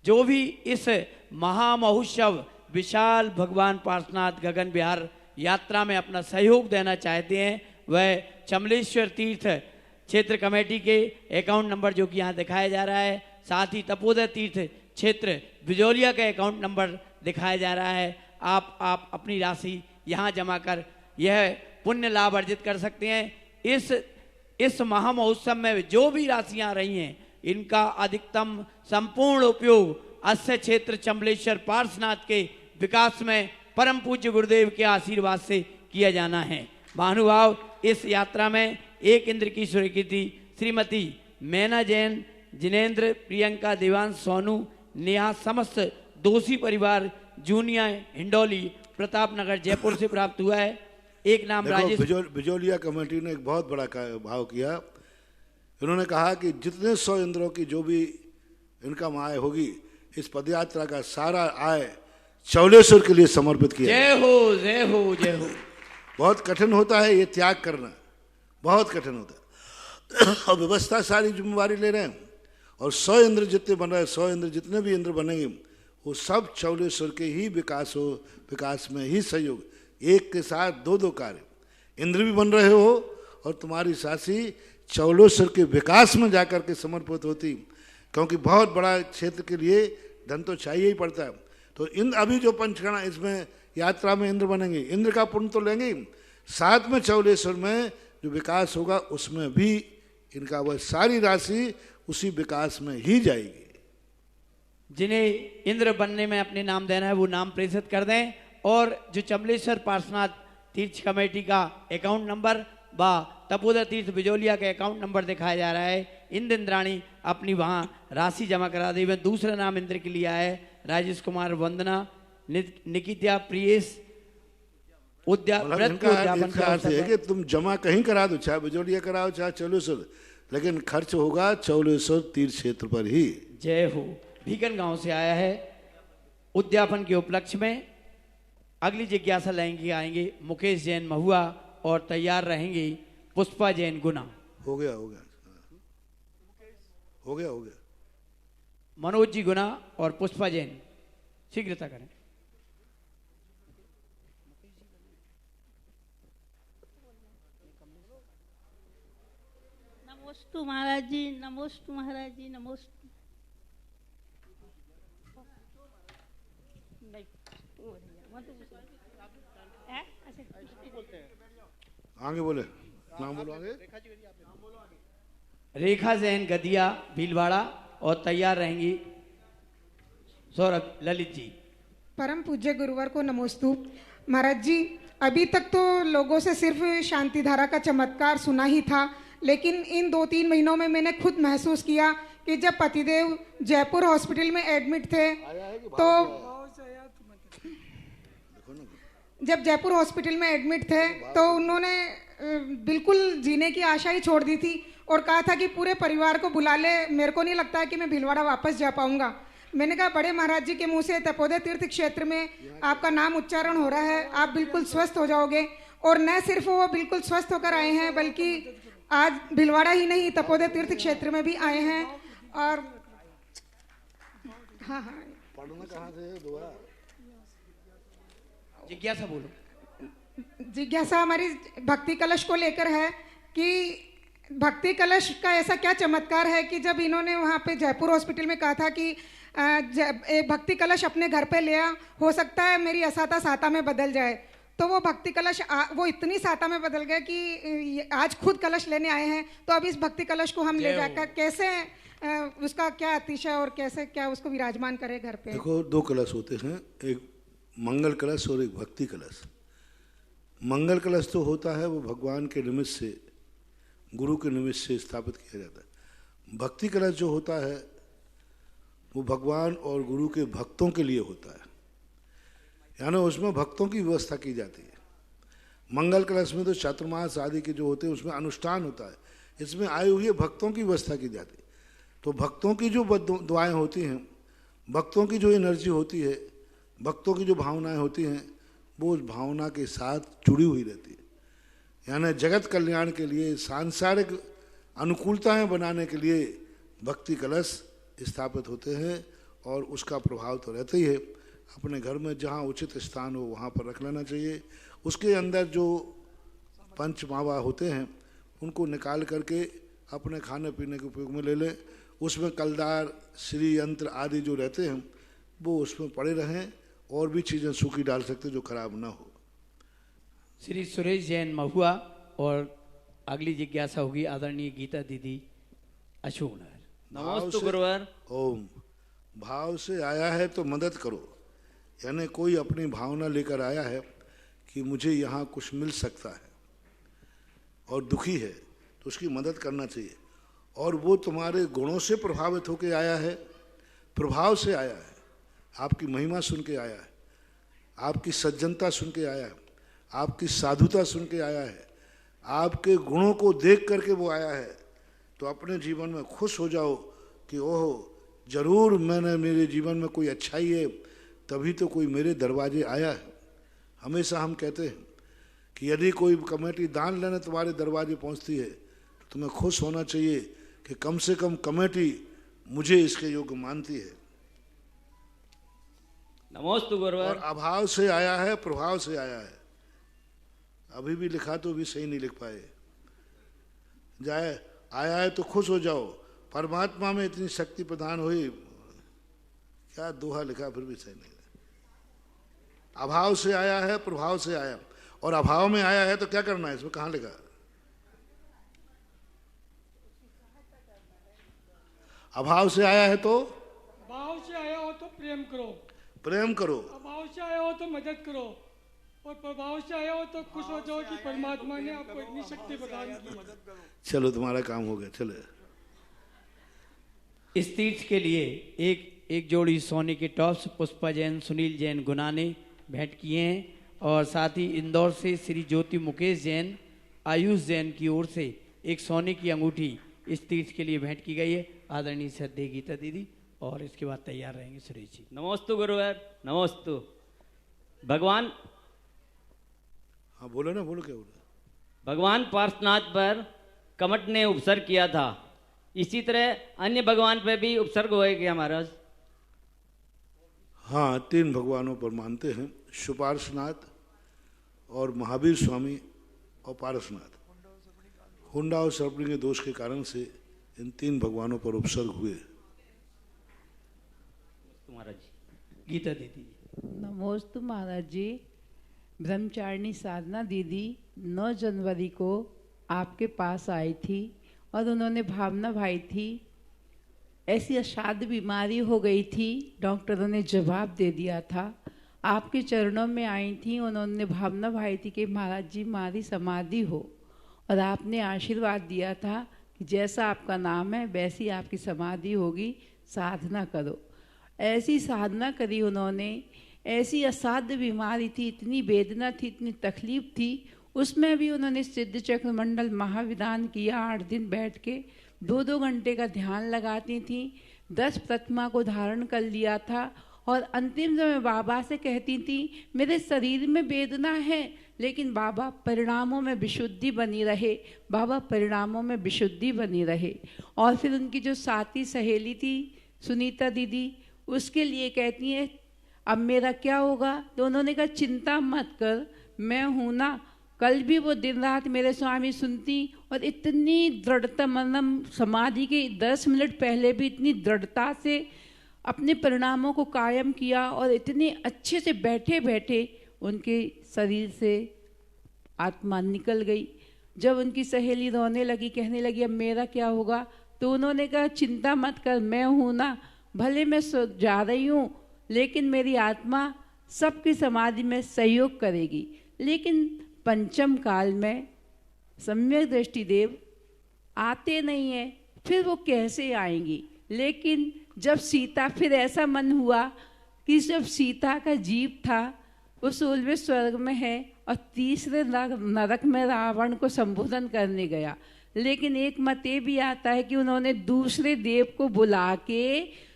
जो भी इस महामहोत्सव विशाल भगवान पार्श्वनाथ गगन विहार यात्रा में अपना सहयोग देना चाहते हैं, वह चमलेश्वर तीर्थ क्षेत्र कमेटी के अकाउंट नंबर जो कि यहाँ दिखाया जा रहा है, साथ ही तपोदय तीर्थ क्षेत्र बिजौलिया का अकाउंट नंबर दिखाया जा रहा है। आप अपनी राशि यहाँ जमा कर यह पुण्य लाभ अर्जित कर सकते हैं। इस महामहोत्सव में जो भी राशियाँ आ रही हैं, इनका अधिकतम संपूर्ण उपयोग अस्य क्षेत्र चमलेश्वर पार्श्वनाथ के विकास में परम पूज्य गुरुदेव के आशीर्वाद से किया जाना है। महानुभाव, इस यात्रा में एक इंद्र की स्वीकृति श्रीमती मैना जैन, जिनेन्द्र, प्रियंका, देवांश, सोनू, नेहा, समस्त दोषी परिवार, जूनिया, हिंडोली, प्रतापनगर, जयपुर से प्राप्त हुआ है। एक नाम राजेश। बिजौलिया कमेटी ने एक बहुत बड़ा भाव किया। इन्होंने कहा कि जितने 100 इंद्रों की जो भी इनकम आय होगी, इस पदयात्रा का सारा आय चौलेश्वर के लिए समर्पित किया। जय हो, जय हो, जय हो। बहुत कठिन होता है ये त्याग करना, बहुत कठिन होता है, और व्यवस्था सारी जिम्मेवारी ले रहे हैं। और 100 इंद्र जितने बन रहे हैं, 100 इंद्र जितने भी इंद्र बनेंगे, वो सब चौलेश्वर के ही विकास में ही सहयोग। एक के साथ दो कार्य, इंद्र भी बन रहे हो और तुम्हारी सासी चौलेश्वर के विकास में जाकर के समर्पित होती, क्योंकि बहुत बड़ा क्षेत्र के लिए धन तो चाहिए ही पड़ता है। तो अभी जो पंचगणा इसमें यात्रा में इंद्र बनेंगे, इंद्र का पुण्य तो लेंगे, साथ में चौलेश्वर में जो विकास होगा उसमें भी इनका वह सारी राशि उसी विकास में ही जाएगी। जिन्हें इंद्र बनने में अपने नाम देना है वो नाम प्रेषित कर दें। और जो चमलेश्वर पार्श्वनाथ तीर्थ कमेटी का अकाउंट नंबर व तपोदय तीर्थ बिजौलिया का अकाउंट नंबर दिखाया जा रहा है, इंद्राणी अपनी वहाँ राशि जमा करा दी। दूसरा नाम इंद्र के लिए है राजेश कुमार, वंदना, निकिता, प्रियेश, उद्यापन है कि तुम जमा कहीं करा दो, चाहे बिजौलिया कराओ चाहे चौलेश्वर, लेकिन खर्च होगा चौलेश्वर तीर्थ क्षेत्र पर ही। जय हो। भीकन गांव से आया है। उद्यापन के उपलक्ष्य में अगली जिज्ञासा लेंगे आएंगे मुकेश जैन महुआ, और तैयार रहेंगे पुष्पा जैन गुना। हो गया मनोज जी गुना और पुष्पा जैन, शीघ्रता करें। नमोस्तु महाराज जी, नमोस्तु महाराज जी, नमोस्तु। आगे बोले, नाम बोलो आगे। रेखा जैन गदिया भीलवाड़ा, और तैयार रहेंगी सौरभ ललित जी। परम पूज्य गुरुवर को नमोस्तु। महाराज जी, अभी तक तो लोगों से सिर्फ शांति धारा का चमत्कार सुना ही था, लेकिन इन 2-3 महीनों में मैंने खुद महसूस किया कि जब पतिदेव जयपुर हॉस्पिटल में एडमिट थे, तो जब जयपुर हॉस्पिटल में एडमिट थे तो उन्होंने बिल्कुल जीने की आशा ही छोड़ दी थी और कहा था कि पूरे परिवार को बुला ले, मेरे को नहीं लगता है कि मैं भीलवाड़ा वापस जा पाऊंगा। मैंने कहा बड़े महाराज जी के मुंह से तपोदय तीर्थ क्षेत्र में आपका नाम उच्चारण हो रहा है, आप बिल्कुल स्वस्थ हो जाओगे। और न सिर्फ वो बिल्कुल स्वस्थ होकर आए हैं बल्कि आज भिलवाड़ा ही नहीं तपोदय तीर्थ क्षेत्र में भी आए हैं। और हाँ हाँ पढ़ना कहाँ से है दुआ? जिज्ञासा बोलो। जिज्ञासा हमारी भक्ति कलश को लेकर है कि भक्ति कलश का ऐसा क्या चमत्कार है कि जब इन्होंने वहाँ पे जयपुर हॉस्पिटल में कहा था कि एक भक्ति कलश अपने घर पे लिया, हो सकता है मेरी असाता साता में बदल जाए, तो वो भक्ति कलश वो इतनी साता में बदल गए कि आज खुद कलश लेने आए हैं। तो अब इस भक्ति कलश को हम ले जाकर कैसे उसका क्या अतिशय और कैसे क्या उसको विराजमान करे घर पे? देखो, दो कलश होते हैं, एक मंगल कलश और एक भक्ति कलश। मंगल कलश तो होता है वो भगवान के निमित्त से, गुरु के निमित्त से स्थापित किया जाता है। भक्ति कलश जो होता है वो भगवान और गुरु के भक्तों के लिए होता है, यानी उसमें भक्तों की व्यवस्था की जाती है। मंगल कलश में तो चातुर्मास आदि के जो होते हैं उसमें अनुष्ठान होता है, इसमें आए हुए भक्तों की व्यवस्था की जाती है। तो भक्तों की जो दुआएं होती हैं, भक्तों की जो एनर्जी होती है, भक्तों की जो भावनाएं होती हैं, वो उस भावना के साथ जुड़ी हुई रहती है। यानी जगत कल्याण के लिए, सांसारिक अनुकूलताएं बनाने के लिए भक्ति कलश स्थापित होते हैं और उसका प्रभाव तो रहता ही है। अपने घर में जहाँ उचित स्थान हो वहाँ पर रख लेना चाहिए। उसके अंदर जो पंचमावा होते हैं उनको निकाल करके अपने खाने पीने के उपयोग में ले लें। उसमें कलदार, श्री यंत्र आदि जो रहते हैं वो उसमें पड़े रहें, और भी चीज़ें सूखी डाल सकते जो खराब ना हो। श्री सुरेश जैन महुआ। और अगली जिज्ञासा होगी आदरणीय गीता दीदी अशोकनगर। नमस्ते गुरुवर। ओम। भाव से आया है तो मदद करो, यानी कोई अपनी भावना लेकर आया है कि मुझे यहाँ कुछ मिल सकता है और दुखी है तो उसकी मदद करना चाहिए। और वो तुम्हारे गुणों से प्रभावित होकर आया है, प्रभाव से आया है, आपकी महिमा सुन के आया है, आपकी सज्जनता सुन के आया है, आपकी साधुता सुन के आया है, आपके गुणों को देख करके वो आया है। तो अपने जीवन में खुश हो जाओ कि ओह, जरूर मेरे जीवन में कोई अच्छाई है, तभी तो कोई मेरे दरवाजे आया है। हमेशा हम कहते हैं कि यदि कोई कमेटी दान लेने तुम्हारे दरवाजे पहुंचती है तो तुम्हें खुश होना चाहिए कि कम से कम कमेटी मुझे इसके योग्य मानती है। नमस्ते गुरुवर। और अभाव से आया है, प्रभाव से आया है। अभी भी लिखा तो भी सही नहीं लिख पाए। जाए आया है तो खुश हो जाओ, परमात्मा में इतनी शक्ति प्रदान हुई, क्या दोहा लिखा फिर भी सही नहीं। अभाव से आया है, प्रभाव से आया, और अभाव में आया है तो क्या करना है, इसमें कहाँ लिखा? अभाव से आया है तो भाव से आया हो तो प्रेम करो, प्रेम करो। अभाव से आया हो तो मदद करो, और प्रभाव से आया हो तो खुश हो जाओ कि परमात्मा ने आपको इतनी शक्ति प्रदान की। चलो तुम्हारा काम हो गया। चलो, इस तीर्थ के लिए एक जोड़ी सोने के टॉप्स पुष्पा जैन, सुनील जैन गुना ने भेंट किए हैं। और साथ ही इंदौर से श्री ज्योति मुकेश जैन, आयुष जैन की ओर से एक सोने की अंगूठी इस तीर्थ के लिए भेंट की गई है। आदरणीय श्रद्धेय गीता दीदी, और इसके बाद तैयार रहेंगे सुरेश जी। नमस्ते गुरुवर। नमस्ते भगवान। हाँ बोलो ना, बोलो क्या बोलो। भगवान पार्श्वनाथ पर कमट ने उपसर्ग किया था, इसी तरह अन्य भगवान पर भी उपसर्ग होएगा महाराज? हाँ, 3 भगवानों पर मानते हैं, शुपार्शनाथ और महावीर स्वामी और पारसनाथ। हुंडा और सर्पणी के दोष के कारण से इन 3 भगवानों पर उपसर्ग हुए। महाराज जी। गीता दीदी। नमोस्तु महाराज जी। ब्रह्मचारिणी साधना दीदी 9 जनवरी को आपके पास आई थी और उन्होंने भावना भाई थी, ऐसी असाध्य बीमारी हो गई थी, डॉक्टरों ने जवाब दे दिया था। आपके चरणों में आई थी, उन्होंने भावना भाई थी कि महाराज जी हमारी समाधि हो, और आपने आशीर्वाद दिया था कि जैसा आपका नाम है वैसी आपकी समाधि होगी, साधना करो। ऐसी साधना करी उन्होंने। ऐसी असाध्य बीमारी थी, इतनी वेदना थी, इतनी तकलीफ थी, उसमें भी उन्होंने सिद्ध चक्र मंडल महाविधान किया। 8 दिन बैठ के 2-2 घंटे का ध्यान लगाती थी। 10 प्रतिमा को धारण कर लिया था, और अंतिम समय बाबा से कहती थी मेरे शरीर में वेदना है लेकिन बाबा परिणामों में विशुद्धि बनी रहे, बाबा परिणामों में विशुद्धि बनी रहे। और फिर उनकी जो साथी सहेली थी सुनीता दीदी, उसके लिए कहती हैं अब मेरा क्या होगा? तो उन्होंने कहा चिंता मत कर, मैं हूँ ना। कल भी वो दिन रात मेरे स्वामी सुनती और इतनी दृढ़ता, मतलब समाधि के 10 मिनट पहले भी इतनी दृढ़ता से अपने परिणामों को कायम किया और इतने अच्छे से बैठे बैठे उनके शरीर से आत्मा निकल गई। जब उनकी सहेली रोने लगी, कहने लगी अब मेरा क्या होगा, तो उन्होंने कहा चिंता मत कर, मैं हूँ ना। भले मैं जा रही हूँ लेकिन मेरी आत्मा सबकी समाधि में सहयोग करेगी। लेकिन पंचम काल में सम्यक दृष्टि देव आते नहीं हैं, फिर वो कैसे आएंगी? लेकिन जब सीता, फिर ऐसा मन हुआ कि जब सीता का जीव था वो 16वें स्वर्ग में है और तीसरे नरक में रावण को संबोधन करने गया। लेकिन एक मत ये भी आता है कि उन्होंने दूसरे देव को बुला के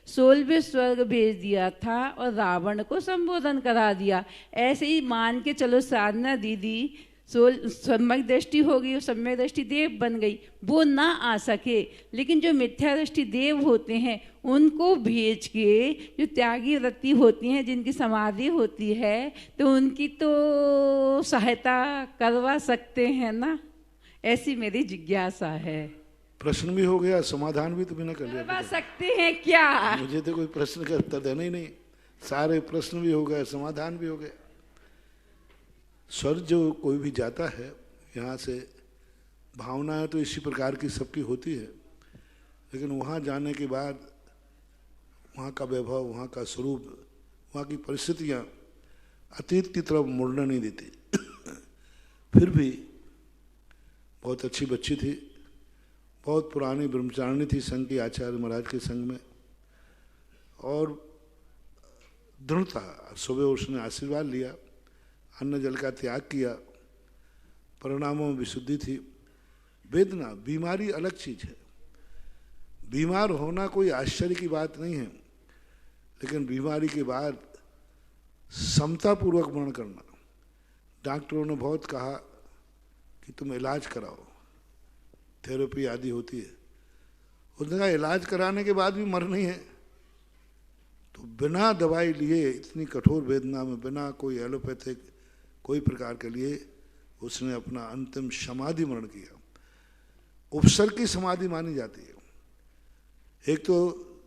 16वें स्वर्ग भेज दिया था और रावण को संबोधन करा दिया। ऐसे ही मान के चलो साधना दीदी सम्यक दृष्टि होगी, सम्यक दृष्टि देव बन गई, वो ना आ सके। लेकिन जो मिथ्या दृष्टि देव होते हैं उनको भेज के, जो त्यागी वृत्ति होती हैं, जिनकी समाधि होती है, तो उनकी तो सहायता करवा सकते हैं ना। ऐसी मेरी जिज्ञासा है। प्रश्न भी हो गया, समाधान भी तुमने कर लिया। करवा सकते हैं क्या? मुझे तो कोई प्रश्न का उत्तर देना ही नहीं। सारे प्रश्न भी हो गए, समाधान भी हो गए। स्वर्ग जो कोई भी जाता है, यहाँ से भावनाएं तो इसी प्रकार की सबकी होती है, लेकिन वहाँ जाने के बाद वहाँ का वैभव, वहाँ का स्वरूप, वहाँ की परिस्थितियाँ अतीत की तरफ मुड़ने नहीं देती। फिर भी बहुत अच्छी बच्ची थी, बहुत पुरानी ब्रह्मचारिणी थी संघ की, आचार्य महाराज के संग में, और दृढ़ता। सुबह उसने आशीर्वाद लिया, अन्न जल का त्याग किया, परिणामों में विशुद्धि थी। वेदना, बीमारी अलग चीज है। बीमार होना कोई आश्चर्य की बात नहीं है, लेकिन बीमारी के बाद समतापूर्वक मरण करना। डॉक्टरों ने बहुत कहा कि तुम इलाज कराओ, थेरेपी आदि होती है। उसने कहा इलाज कराने के बाद भी मरना ही है, तो बिना दवाई लिए इतनी कठोर वेदना में, बिना कोई एलोपैथिक कोई प्रकार के लिए, उसने अपना अंतिम समाधि मरण किया। उपसर्ग की समाधि मानी जाती है। एक तो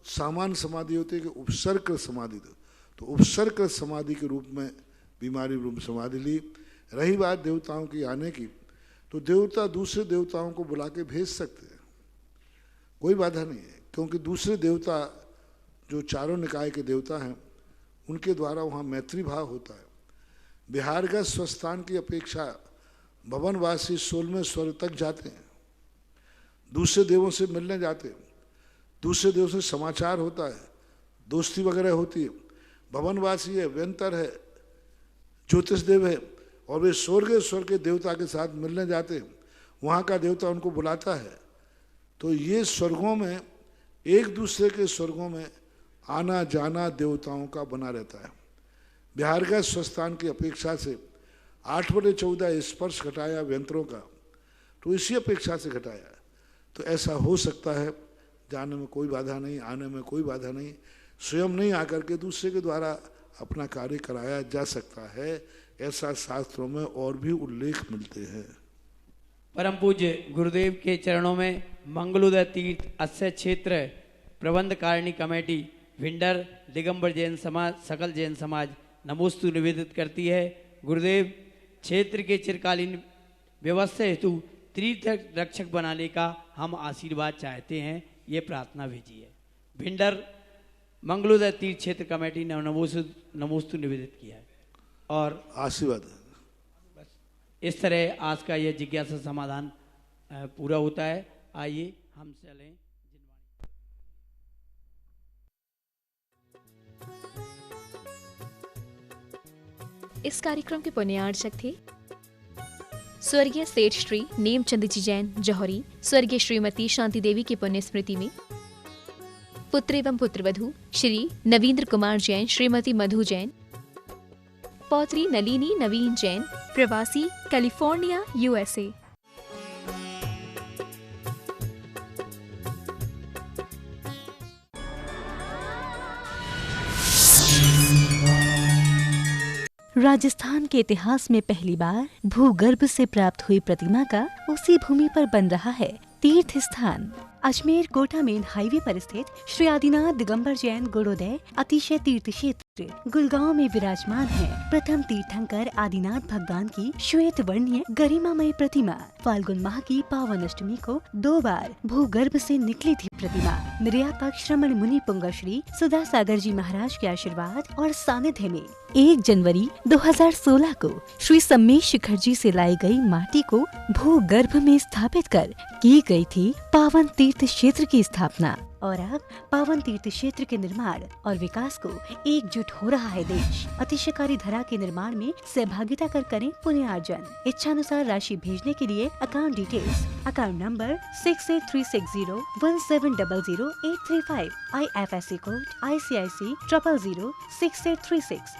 सामान्य समाधि होती है कि उपसर्ग समाधि, तो उपसर्ग समाधि के रूप में बीमारी रूप समाधि ली। रही बात देवताओं की आने की, तो देवता दूसरे देवताओं को बुला के भेज सकते हैं, कोई बाधा नहीं है। क्योंकि दूसरे देवता जो चारों निकाय के देवता हैं, उनके द्वारा वहाँ मैत्री भाव होता है। बिहार का स्वस्थान की अपेक्षा भवनवासी 16वें स्वर्ग तक जाते हैं, दूसरे देवों से मिलने जाते हैं, दूसरे देवों से समाचार होता है, दोस्ती वगैरह होती है। भवनवासी है, व्यंतर है, ज्योतिष देव है, और वे स्वर्ग के देवता के साथ मिलने जाते हैं, वहाँ का देवता उनको बुलाता है। तो ये स्वर्गों में, एक दूसरे के स्वर्गों में आना जाना देवताओं का बना रहता है। बिहार का स्वस्थान की अपेक्षा से 8/14 स्पर्श घटाया व्यंतरों का, तो इसी अपेक्षा से घटाया। तो ऐसा हो सकता है, जाने में कोई बाधा नहीं, आने में कोई बाधा नहीं। स्वयं नहीं आकर के दूसरे के द्वारा अपना कार्य कराया जा सकता है, ऐसा शास्त्रों में और भी उल्लेख मिलते हैं। परम पूज्य गुरुदेव के चरणों में मंगलोदय तीर्थ अस्य क्षेत्र प्रबंध कारिणी कमेटी भिंडर दिगंबर जैन समाज, सकल जैन समाज नमोस्तु निवेदित करती है। गुरुदेव क्षेत्र के चिरकालीन व्यवस्था हेतु तीर्थ रक्षक बनाने का हम आशीर्वाद चाहते हैं, ये प्रार्थना भेजी है। भिंडर मंगलोदय तीर्थ क्षेत्र कमेटी ने नमोस्तु निवेदित किया है और आशीर्वाद। इस तरह आज का यह जिज्ञासा समाधान पूरा होता है। आइए हम चलें। इस कार्यक्रम के पुण्यार्चक थे स्वर्गीय सेठ श्री नेमचंद जी जैन जौहरी, स्वर्गीय श्रीमती शांति देवी की पुण्य स्मृति में पुत्र एवं पुत्रवधू श्री नवींद्र कुमार जैन, श्रीमती मधु जैन, पौत्री नलिनी नवीन जैन, प्रवासी कैलिफोर्निया USA। राजस्थान के इतिहास में पहली बार भूगर्भ से प्राप्त हुई प्रतिमा का उसी भूमि पर बन रहा है तीर्थ स्थान। अजमेर कोटा मेन हाईवे पर स्थित श्री आदिनाथ दिगंबर जैन गुरुदय अतिशय तीर्थ क्षेत्र गुड़गांव में विराजमान है प्रथम तीर्थंकर आदिनाथ भगवान की श्वेत वर्णीय गरिमामय प्रतिमा। फाल्गुन माह की पावन अष्टमी को 2 बार भूगर्भ से निकली थी प्रतिमा। मिर्यापक श्रमण मुनि पुंगव श्री सुधा सागर जी महाराज के आशीर्वाद और सानिध्य में 1 जनवरी 2016 को श्री सम्मेश शिखर जी से लाई गई माटी को भूगर्भ में स्थापित कर की गई थी पावन तीर्थ क्षेत्र की स्थापना। और अब पावन तीर्थ क्षेत्र के निर्माण और विकास को एकजुट हो रहा है देश। अतिशयकारी धरा के निर्माण में सहभागिता कर करें पुण्यार्जन। इच्छानुसार राशि भेजने के लिए account details account number 683601700835 IFSC code ICIC 0006836